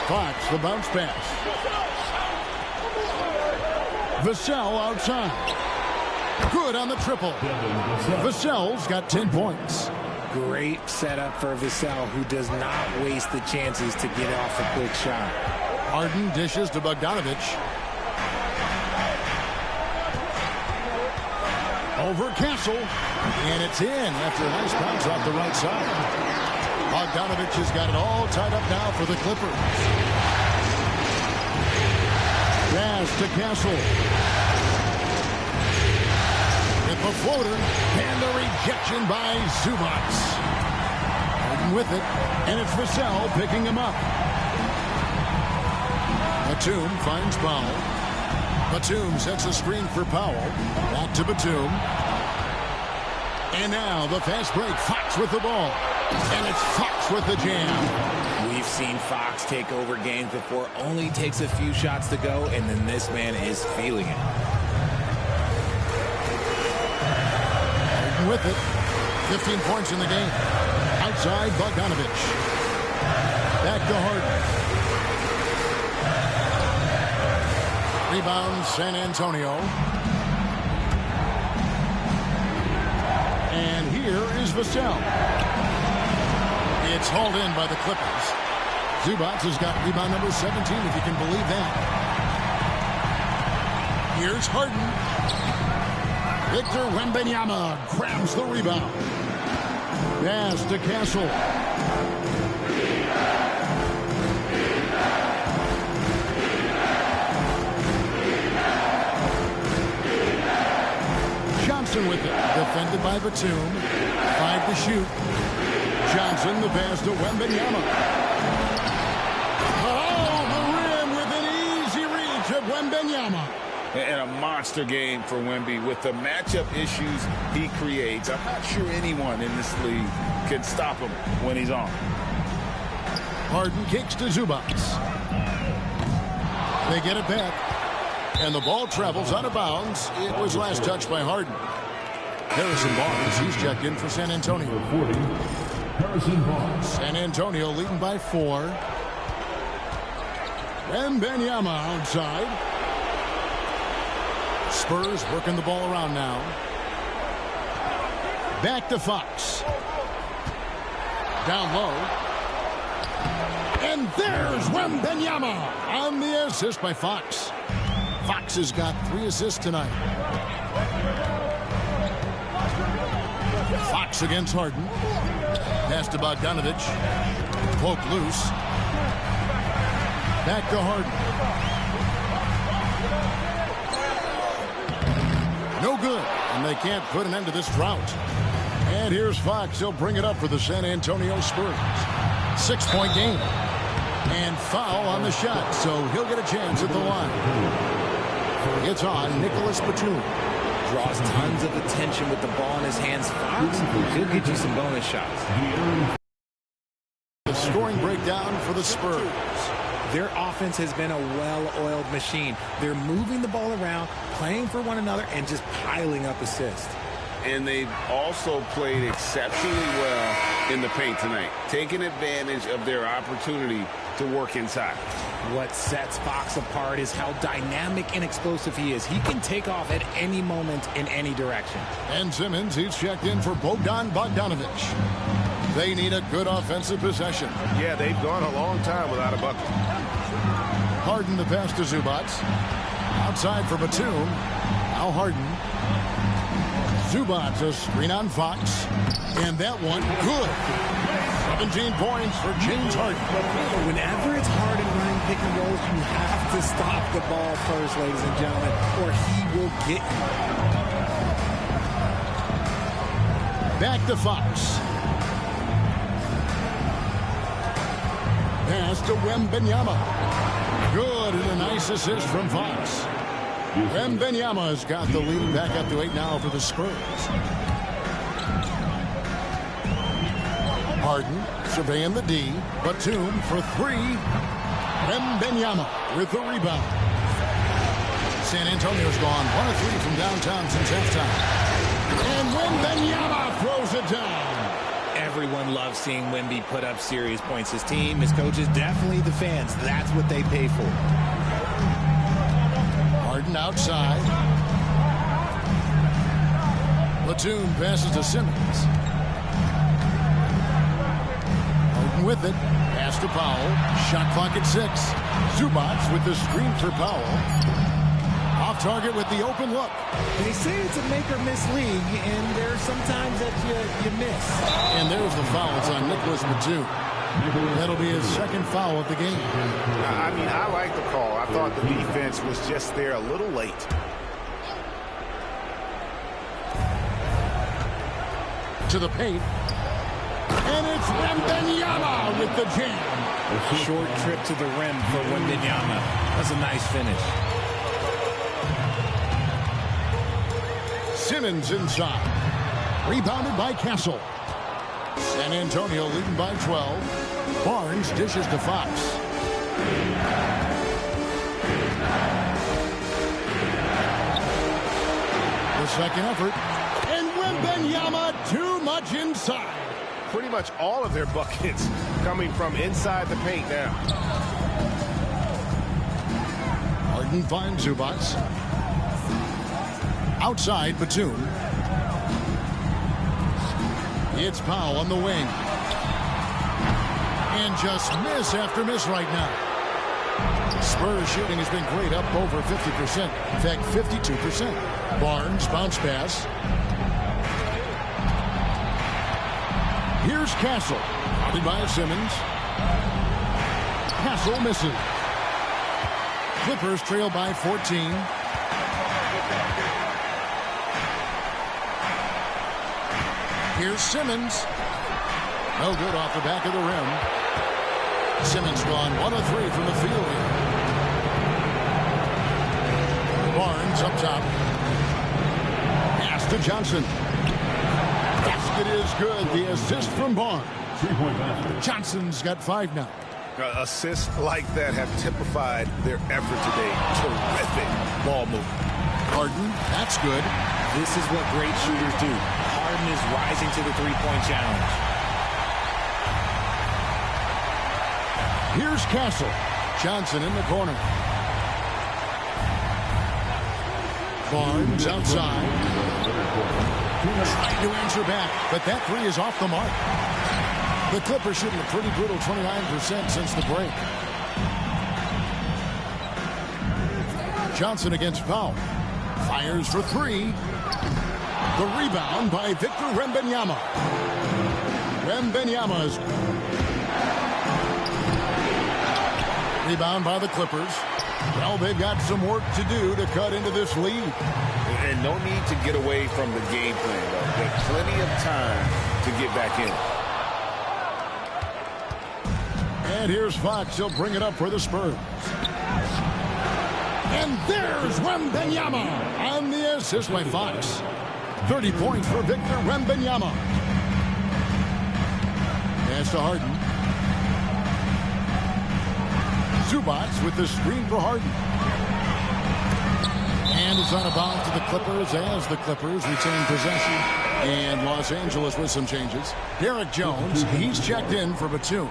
Fox, the bounce pass. Vassell outside. Good on the triple. Vassell's got 10 points. Great setup for Vassell, who does not waste the chances to get off a quick shot. Harden dishes to Bogdanovich. Over Castle, and it's in after a nice bounce off the right side. Bogdanovich has got it all tied up now for the Clippers. Pass to Castle. With the floater, and the rejection by Zubac. Harden with it, and it's Vassell picking him up. Batum finds Powell. Batum sets a screen for Powell. Back to Batum. And now the fast break. Fox with the ball. And it's Fox with the jam. We've seen Fox take over games before. Only takes a few shots to go, and then this man is feeling it. With it. 15 points in the game. Outside Bogdanovich. Back to Harden. Rebound, San Antonio. And here is Vassell. It's hauled in by the Clippers. Zubac has got rebound number 17, if you can believe that. Here's Harden. Victor Wembanyama grabs the rebound. Pass to Castle. With it. Defended by Batum. 5 to shoot. Johnson, the pass to Wembanyama. Oh, the rim with an easy reach of Wembanyama. And a monster game for Wemby with the matchup issues he creates. I'm not sure anyone in this league can stop him when he's on. Harden kicks to Zubac. They get it back. And the ball travels out of bounds. It was last touched by Harden. Harrison Barnes, he's checked in for San Antonio. San Antonio leading by 4. Wembanyama outside. Spurs working the ball around now. Back to Fox. Down low. And there's Wembanyama on the assist by Fox. Fox has got 3 assists tonight. Fox against Harden. Pass to Bogdanovich. Poke loose. Back to Harden. No good. And they can't put an end to this drought. And here's Fox. He'll bring it up for the San Antonio Spurs. 6-point game. And foul on the shot. So he'll get a chance at the line. It's on Nicholas Batum. draws tons of attention with the ball in his hands. Fox, he'll get you some bonus shots. The scoring breakdown for the Spurs. Their offense has been a well-oiled machine. They're moving the ball around, playing for one another, and just piling up assists. And they've also played exceptionally well in the paint tonight, taking advantage of their opportunity to work inside. What sets Fox apart is how dynamic and explosive he is. He can take off at any moment in any direction. And Simmons, he's checked in for Bogdan Bogdanovic. They need a good offensive possession. Yeah, they've gone a long time without a bucket. Harden the pass to Zubac. Outside for Batum. Now Harden. Zubac a screen on Fox. And that one good. 17 points for James Harden. Whenever it's Harden running pick and rolls, you have to stop the ball first, ladies and gentlemen, or he will get you. Back to Fox. Pass to Wembanyama. Good, and a nice assist from Fox. Wembanyama has got the lead back up to 8 now for the Spurs. Harden surveying the D. Batum for 3. Wembanyama with the rebound. San Antonio's gone 1 of 3 from downtown since halftime. And Wembanyama throws it down. Everyone loves seeing Wemby put up serious points. His team, his coaches, definitely the fans. That's what they pay for. Harden outside. Batum passes to Simmons. Harden with it. Pass to Powell. Shot clock at 6. Zubac with the screen for Powell. Off target with the open look. They say it's a make-or-miss league, and there's sometimes that you miss. And there's the fouls on Nicholas Batum. That'll be his second foul of the game. I mean, I like the call. I thought the defense was just there a little late. To the paint. And it's Wembanyama with the jam. Short trip to the rim for Wembanyama. That's a nice finish. Simmons inside. Rebounded by Castle. San Antonio leading by 12. Barnes dishes to Fox. The second effort. And Wembanyama too much inside. Pretty much all of their buckets coming from inside the paint now. Harden finds Zubac. Outside, Batum. It's Powell on the wing. And just miss after miss right now. Spurs shooting has been great, up over 50%. In fact, 52%. Barnes, bounce pass. Here's Castle. Guarded by Simmons. Castle misses. Clippers trail by 14. Here's Simmons. No good off the back of the rim. Simmons gone 1 of 3 from the field here. Barnes up top. Pass to Johnson. Basket is good. The assist from Barnes. Johnson's got 5 now. Assists like that have typified their effort today. Terrific ball movement. Harden, that's good. This is what great shooters do. Harden is rising to the three-point challenge. Here's Castle. Johnson in the corner. Barnes outside. Trying to answer back, but that 3 is off the mark. The Clippers shooting a pretty brutal 29% since the break. Johnson against Powell. Fires for 3. The rebound by Victor Wembanyama. Wembanyama's rebound by the Clippers. Well, they've got some work to do to cut into this lead. And no need to get away from the game plan, though. There's plenty of time to get back in. And here's Fox. He'll bring it up for the Spurs. And there's Wembanyama on the assist by Fox. 30 points for Victor Wembanyama. Pass to Harden. Zubac with the screen for Harden. And it's on a bounce to the Clippers as the Clippers retain possession. And Los Angeles with some changes. Derek Jones, he's checked in for Batum.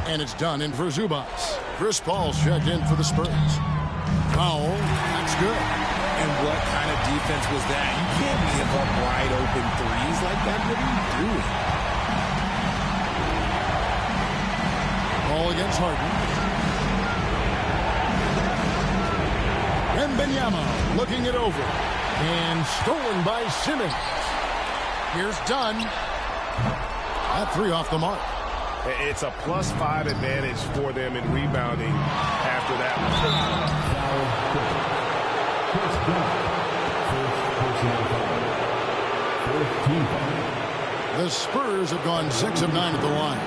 And it's done in for Zubac. Chris Paul's checked in for the Spurs. Foul, that's good. And what kind of defense was that? You can't give up wide open threes like that. What are you doing? Ball against Harden. Wembanyama looking it over. And stolen by Simmons. Here's Dunn. That three off the mark. It's a +5 advantage for them in rebounding after that one. The Spurs have gone 6 of 9 at the line.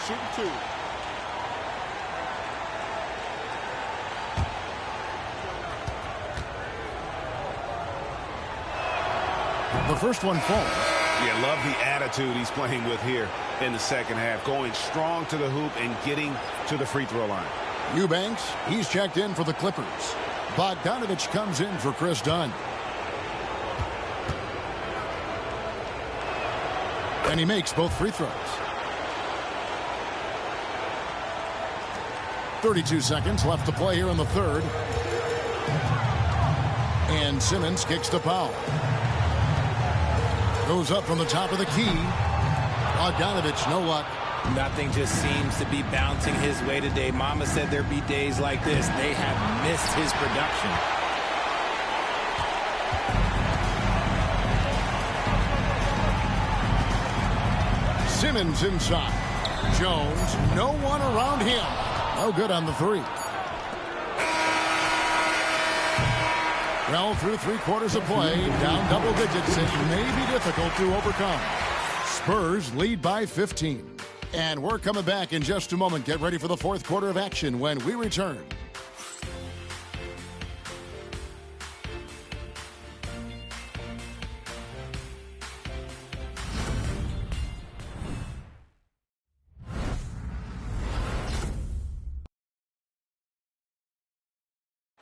Shooting two. The first one falls. Yeah, love the attitude he's playing with here in the second half. Going strong to the hoop and getting to the free throw line. Eubanks, he's checked in for the Clippers. Bogdanovich comes in for Chris Dunn. And he makes both free throws. 32 seconds left to play here in the third. And Simmons kicks to Powell. Goes up from the top of the key. Bogdanovich, no luck. Nothing just seems to be bouncing his way today. Mama said there'd be days like this. They have missed his production. Simmons inside. Jones, no one around him. No good on the three. Well, through 3/4 of play, down double digits, it may be difficult to overcome. Spurs lead by 15. And we're coming back in just a moment. Get ready for the fourth quarter of action when we return.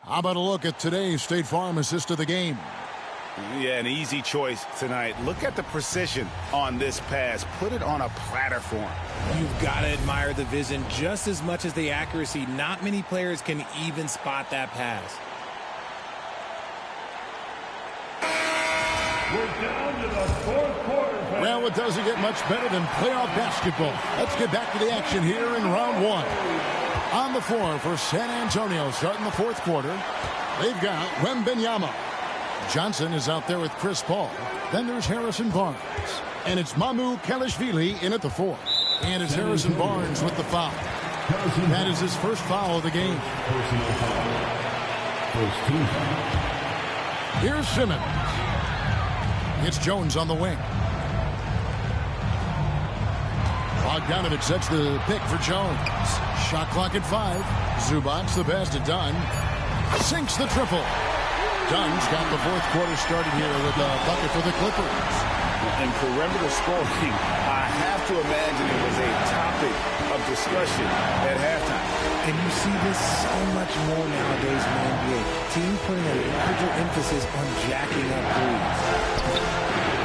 How about a look at today's State Farm assist of the game? Yeah, an easy choice tonight. Look at the precision on this pass. Put it on a platter for him. You've got to admire the vision just as much as the accuracy. Not many players can even spot that pass. We're down to the fourth quarter. Well, it doesn't get much better than playoff basketball. Let's get back to the action here in round one. On the floor for San Antonio starting the fourth quarter, they've got Wembanyama. Johnson is out there with Chris Paul. Then there's Harrison Barnes. And it's Mamu Kelishvili in at the 4. And it's Harrison Barnes with the foul. That is his first foul of the game. Here's Simmons. It's Jones on the wing. Bogdanovich sets the pick for Jones. Shot clock at 5. Zubac the pass to Dunn. Sinks the triple. Dunn's got the fourth quarter started here with a bucket for the Clippers. And perimeter scoring, I have to imagine it was a topic of discussion at halftime. And you see this so much more nowadays in the NBA. Teams putting a larger emphasis on jacking up threes.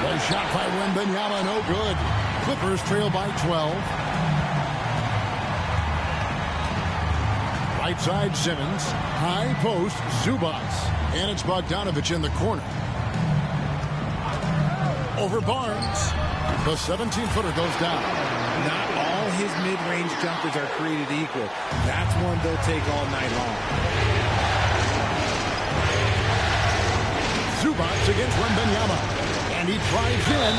The shot by Wembanyama, no good. Clippers trail by 12. Right side Simmons. High post Zubac. And it's Bogdanovich in the corner. Over Barnes. The 17-footer goes down. Not all his mid-range jumpers are created equal. That's one they'll take all night long. Zubac against Wembanyama. And he drives in.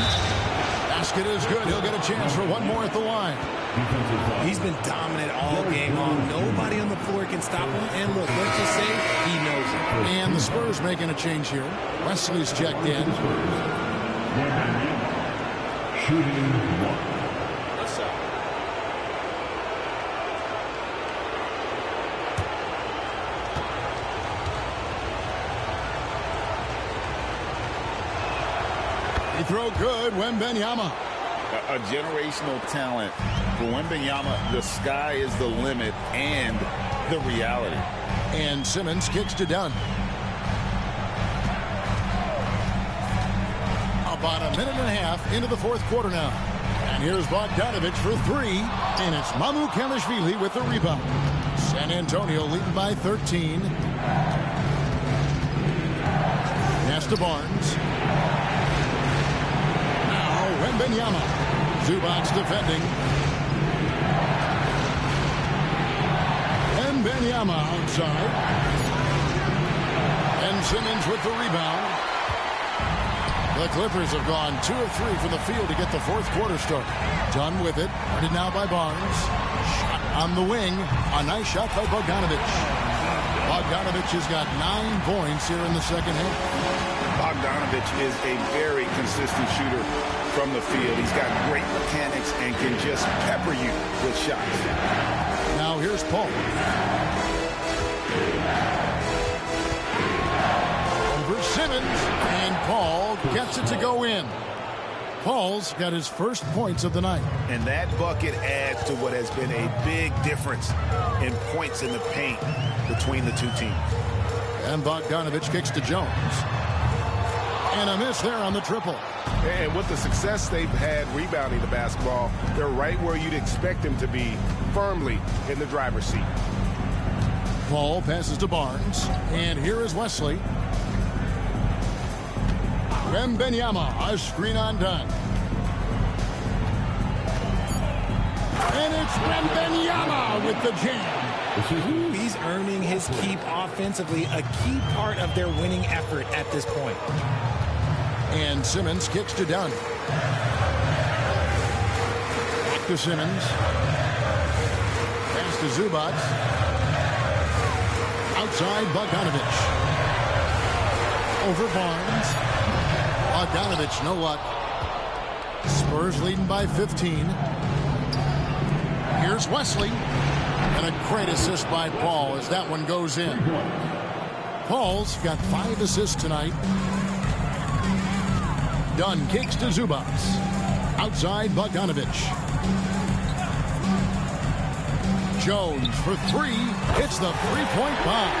Basket is good. He'll get a chance for one more at the line. He's been dominant all game long. Nobody on the floor can stop him. And look, let's just say he knows it. And the Spurs making a change here. Wesley's checked in. Shooting one. What's up? He throw good, Wembanyama. A generational talent. For Wembanyama, the sky is the limit and the reality. And Simmons kicks to Dunn. About a minute and a half into the fourth quarter now. And here's Bogdanovich for three. And it's Mamu Kelishvili with the rebound. San Antonio leading by 13. Pass to Barnes. Now Wembanyama. Zubac's defending. Wembanyama outside. And Simmons with the rebound. The Clippers have gone 2 of 3 from the field to get the fourth quarter started. Done with it. Guarded now by Barnes. Shot on the wing. A nice shot by Bogdanovich. Bogdanovich has got 9 points here in the second half. Bogdanovich is a very consistent shooter from the field. He's got great mechanics and can just pepper you with shots. Now here's Paul. Over Simmons. And Paul gets it to go in. Paul's got his first points of the night. And that bucket adds to what has been a big difference in points in the paint between the two teams. And Bogdanovich kicks to Jones. And a miss there on the triple. And with the success they've had rebounding the basketball, they're right where you'd expect them to be, firmly in the driver's seat. Paul passes to Barnes. And here is Wesley. Wembanyama, a screen on Dunn. And it's Wembanyama with the jam. He's earning his keep offensively, a key part of their winning effort at this point. And Simmons kicks to Dunn. Back to Simmons. Pass to Zubac. Outside Bogdanovich. Over Barnes. Bogdanovich, no luck. Spurs leading by 15. Here's Wesley. And a great assist by Paul as that one goes in. Paul's got 5 assists tonight. Dunn kicks to Zubac. Outside Bogdanovich. Jones for 3. Hits the three-point bomb.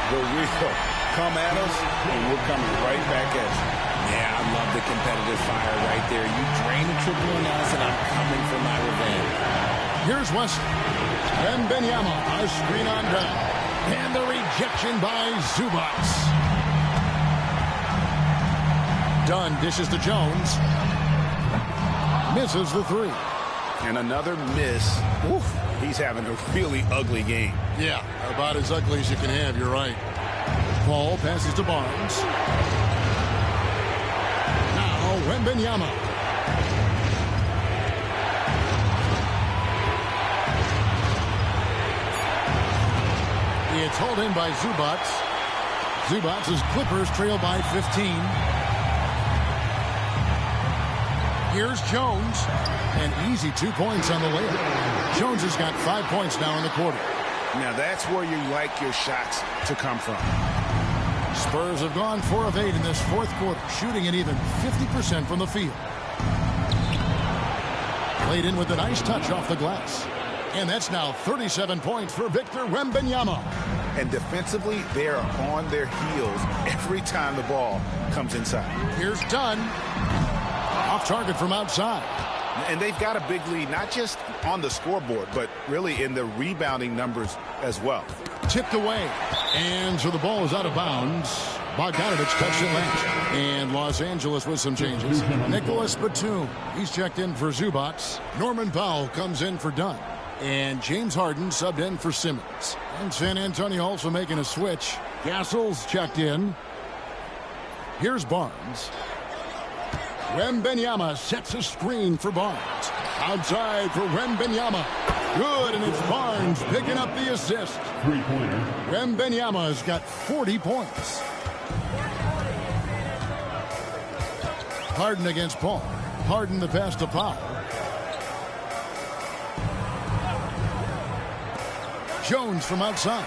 The real come at us, and we're coming right back at you. Yeah, I love the competitive fire right there. You drain a triple on us, and I'm coming for my revenge. Here's Wesley. Wembanyama, a screen on Dunn. And the rejection by Zubac. Dunn dishes to Jones. Misses the 3. And another miss. Oof, he's having a really ugly game. Yeah, about as ugly as you can have, you're right. Paul passes to Barnes. Now Wembanyama. It's hauled in by Zubac. Zubac's Clippers trail by 15. Here's Jones. An easy 2 points on the layup. Jones has got 5 points now in the quarter. Now that's where you like your shots to come from. Spurs have gone 4 of 8 in this fourth quarter, shooting at even 50% from the field. Played in with a nice touch off the glass. And that's now 37 points for Victor Wembanyama. And defensively, they are on their heels every time the ball comes inside. Here's Dunn. Off target from outside. And they've got a big lead, not just on the scoreboard, but really in the rebounding numbers as well. Tipped away. And so the ball is out of bounds. Bogdanovich touched it last. And Los Angeles with some changes. Nicholas Batum, he's checked in for Zubac. Norman Powell comes in for Dunn. And James Harden subbed in for Simmons. And San Antonio also making a switch. Gassol's checked in. Here's Barnes. Wembanyama sets a screen for Barnes. Outside for Wembanyama. Good, and it's Barnes picking up the assist. Three-pointer. Wembanyama's got 40 points. Harden against Paul. Harden the pass to Powell. Jones from outside.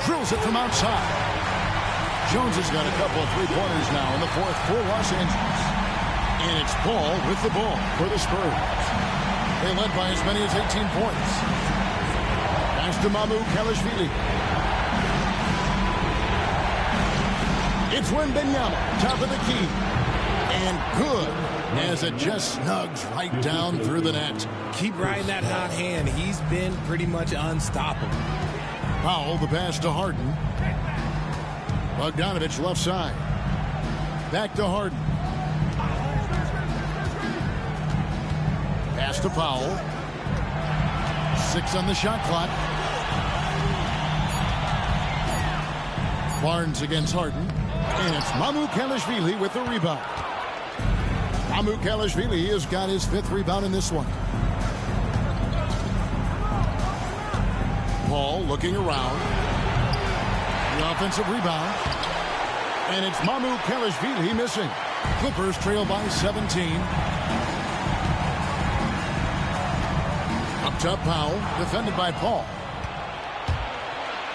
Drills it from outside. Jones has got a couple of three-pointers now in the fourth for Los Angeles. And it's Paul with the ball for the Spurs. They led by as many as 18 points. Pass to Mamu Kalashvili. It's Wembanyama, top of the key. And good as it just snugs right down through the net. Keep riding that hot hand. He's been pretty much unstoppable. Powell, the pass to Harden. Bogdanovich left side. Back to Harden. Pass to Powell. 6 on the shot clock. Barnes against Harden. And it's Mamu Kalashvili with the rebound. Mamu Kalashvili has got his 5th rebound in this one. Paul looking around. The offensive rebound. And it's Mamu Kalashvili missing. Clippers trail by 17. Up top, Powell, defended by Paul.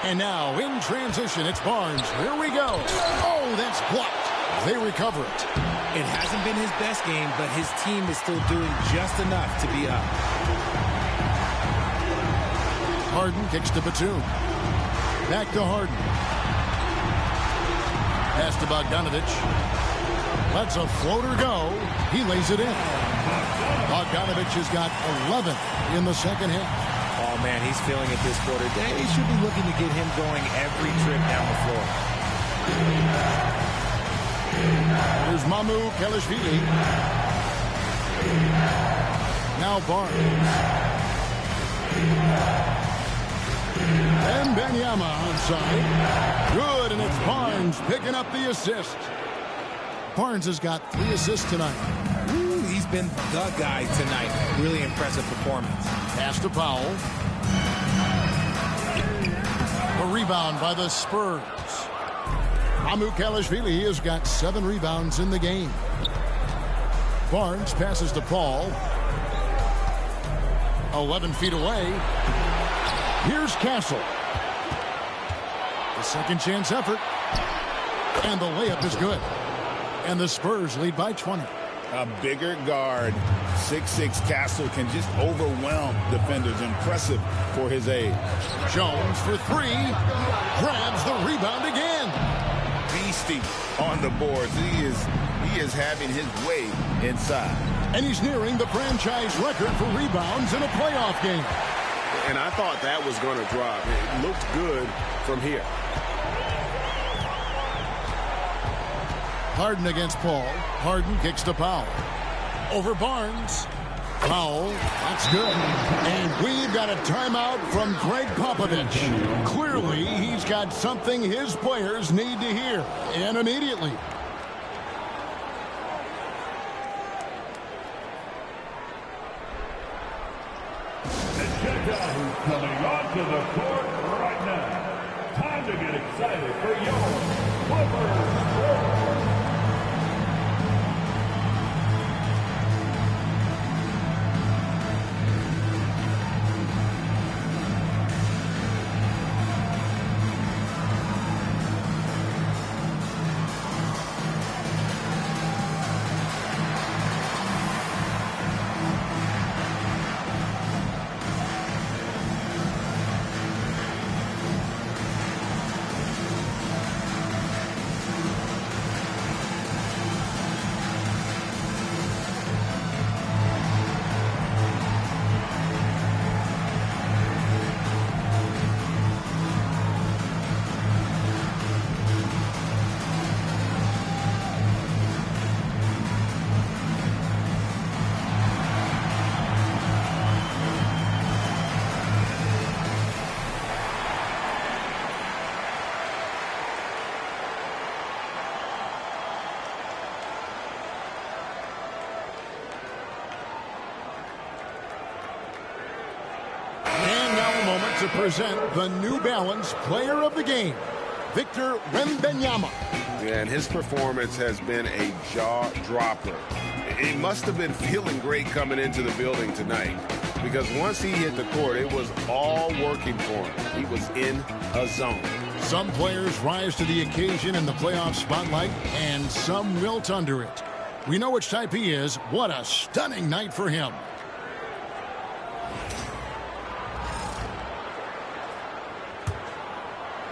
And now in transition, it's Barnes. Here we go. Oh, that's blocked. They recover it. It hasn't been his best game, but his team is still doing just enough to be up. Harden kicks to Batum. Back to Harden. Pass to Bogdanovich. Lets a floater go. He lays it in. Bogdanovich has got 11 in the second half. Oh, man, he's feeling it this quarter. They should be looking to get him going every trip down the floor. Here's Mamu Kalashvili. Now Barnes. And Wembanyama onside. Good, and it's Barnes picking up the assist. Barnes has got 3 assists tonight. Ooh, he's been the guy tonight. Really impressive performance. Pass to Powell. A rebound by the Spurs. Mamu Kalashvili has got 7 rebounds in the game. Barnes passes to Paul. 11 feet away. Here's Castle. The second chance effort. And the layup is good. And the Spurs lead by 20. A bigger guard, 6'6" Castle, can just overwhelm defenders. Impressive for his age. Jones for 3. Grabs the rebound again. Beastie on the boards. He is having his way inside. And he's nearing the franchise record for rebounds in a playoff game. And I thought that was going to drop. It looked good from here. Harden against Paul. Harden kicks to Powell. Over Barnes. Powell, that's good. And we've got a timeout from Greg Popovich. Clearly, he's got something his players need to hear. And immediately. And check out who's coming onto the court right now. Time to get excited for your Clippers. To present the New Balance Player of the Game, Victor Wembanyama. Yeah, and his performance has been a jaw-dropper. he must have been feeling great coming into the building tonight, because once he hit the court, it was all working for him. He was in a zone. Some players rise to the occasion in the playoff spotlight, and some wilt under it. We know which type he is. What a stunning night for him.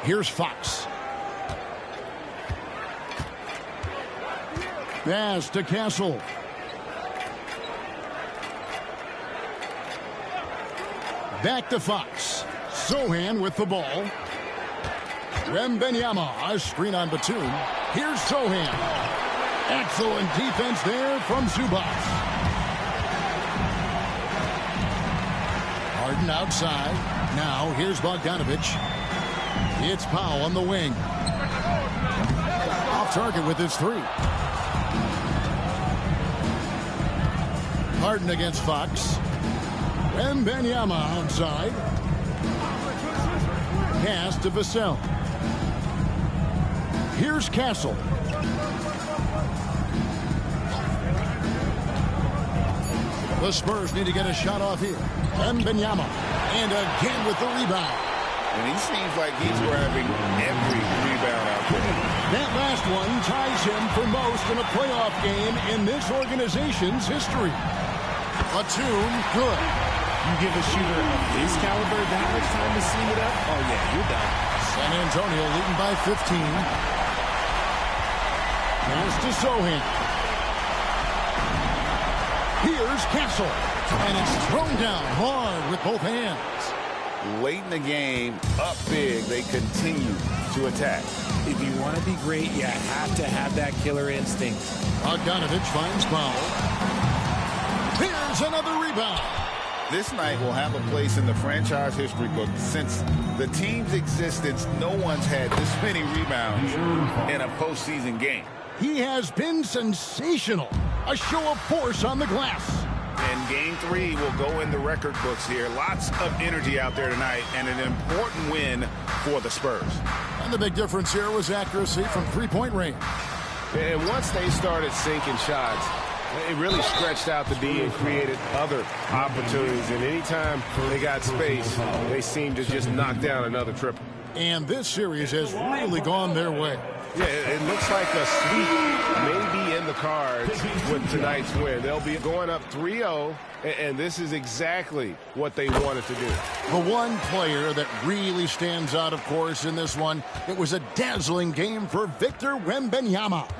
Here's Fox. Pass to Castle. Back to Fox. Sohan with the ball. Wembanyama, a screen on Batum. Here's Sohan. Excellent defense there from Zubac. Harden outside. Now here's Bogdanovich. It's Powell on the wing. Off target with his three. Harden against Fox. Wembanyama outside. Pass to Vassell. Here's Castle. The Spurs need to get a shot off here. Wembanyama. And again with the rebound. And he seems like he's grabbing every rebound out there. That last one ties him for most in a playoff game in this organization's history. Batum, good. You give a shooter of his caliber that much time to steam it up? Oh, yeah, you're done. San Antonio leading by 15. Pass to Sohan. Here's Castle. And it's thrown down hard with both hands. Late in the game, up big, they continue to attack. If you want to be great, you have to have that killer instinct. Bogdanovich finds Powell. Here's another rebound. This night will have a place in the franchise history book. Since the team's existence, no one's had this many rebounds in a postseason game. He has been sensational. A show of force on the glass. And Game 3 will go in the record books here. Lots of energy out there tonight, and an important win for the Spurs. And the big difference here was accuracy from three-point range. And once they started sinking shots, it really stretched out the D and created other opportunities. And anytime they got space, they seemed to just knock down another triple. And this series has really gone their way. Yeah, it looks like a sweep may be in the cards with tonight's win. They'll be going up 3-0, and this is exactly what they wanted to do. The one player that really stands out, of course, in this one, it was a dazzling game for Victor Wembanyama.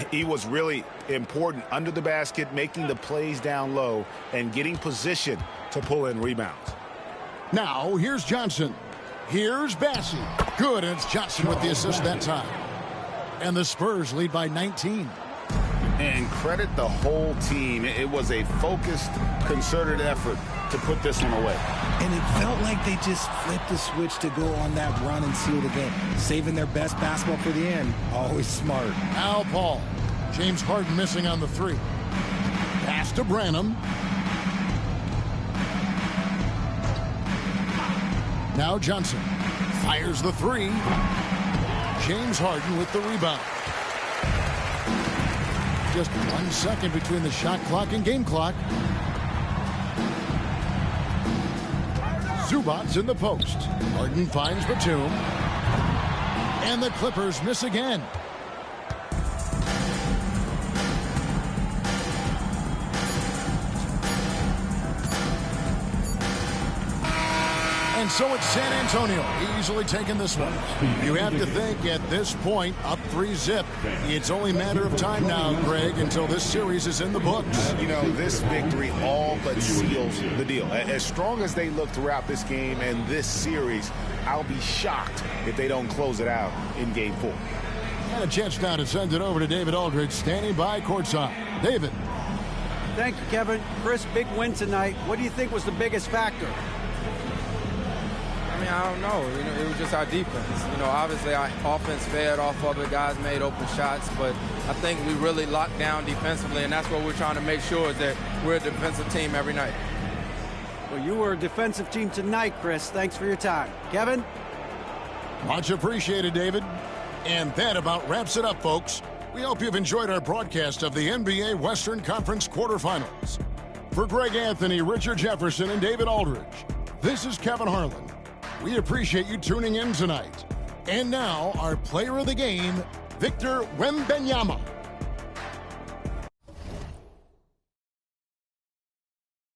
He was really important under the basket, making the plays down low and getting position to pull in rebounds. Now, here's Johnson. Here's Bassey. Good, and it's Johnson with the assist that time. And the Spurs lead by 19. And credit the whole team. It was a focused, concerted effort to put this one away. And it felt like they just flipped the switch to go on that run and seal the game. Saving their best basketball for the end. Always smart. Al Paul. James Harden missing on the three. Pass to Branham. Now Johnson fires the three. James Harden with the rebound. Just 1 second between the shot clock and game clock. Zubac's in the post. Harden finds Batum. And the Clippers miss again. And so it's San Antonio easily taking this one. You have to think at this point, up 3-0. It's only a matter of time now, Greg, until this series is in the books. You know, this victory all but seals the deal. As strong as they look throughout this game and this series, I'll be shocked if they don't close it out in Game 4. And a chance now to send it over to David Aldridge, standing by courtside. David. Thank you, Kevin. Chris, big win tonight. What do you think was the biggest factor? I don't know. It was just our defense. Obviously our offense fed off of it. Guys made open shots, but I think we really locked down defensively, and that's what we're trying to make sure is that we're a defensive team every night. Well, you were a defensive team tonight, Chris. Thanks for your time. Kevin? Much appreciated, David. And that about wraps it up, folks. We hope you've enjoyed our broadcast of the NBA Western Conference quarterfinals. For Greg Anthony, Richard Jefferson, and David Aldridge, this is Kevin Harlan. We appreciate you tuning in tonight. And now, our player of the game, Victor Wembanyama.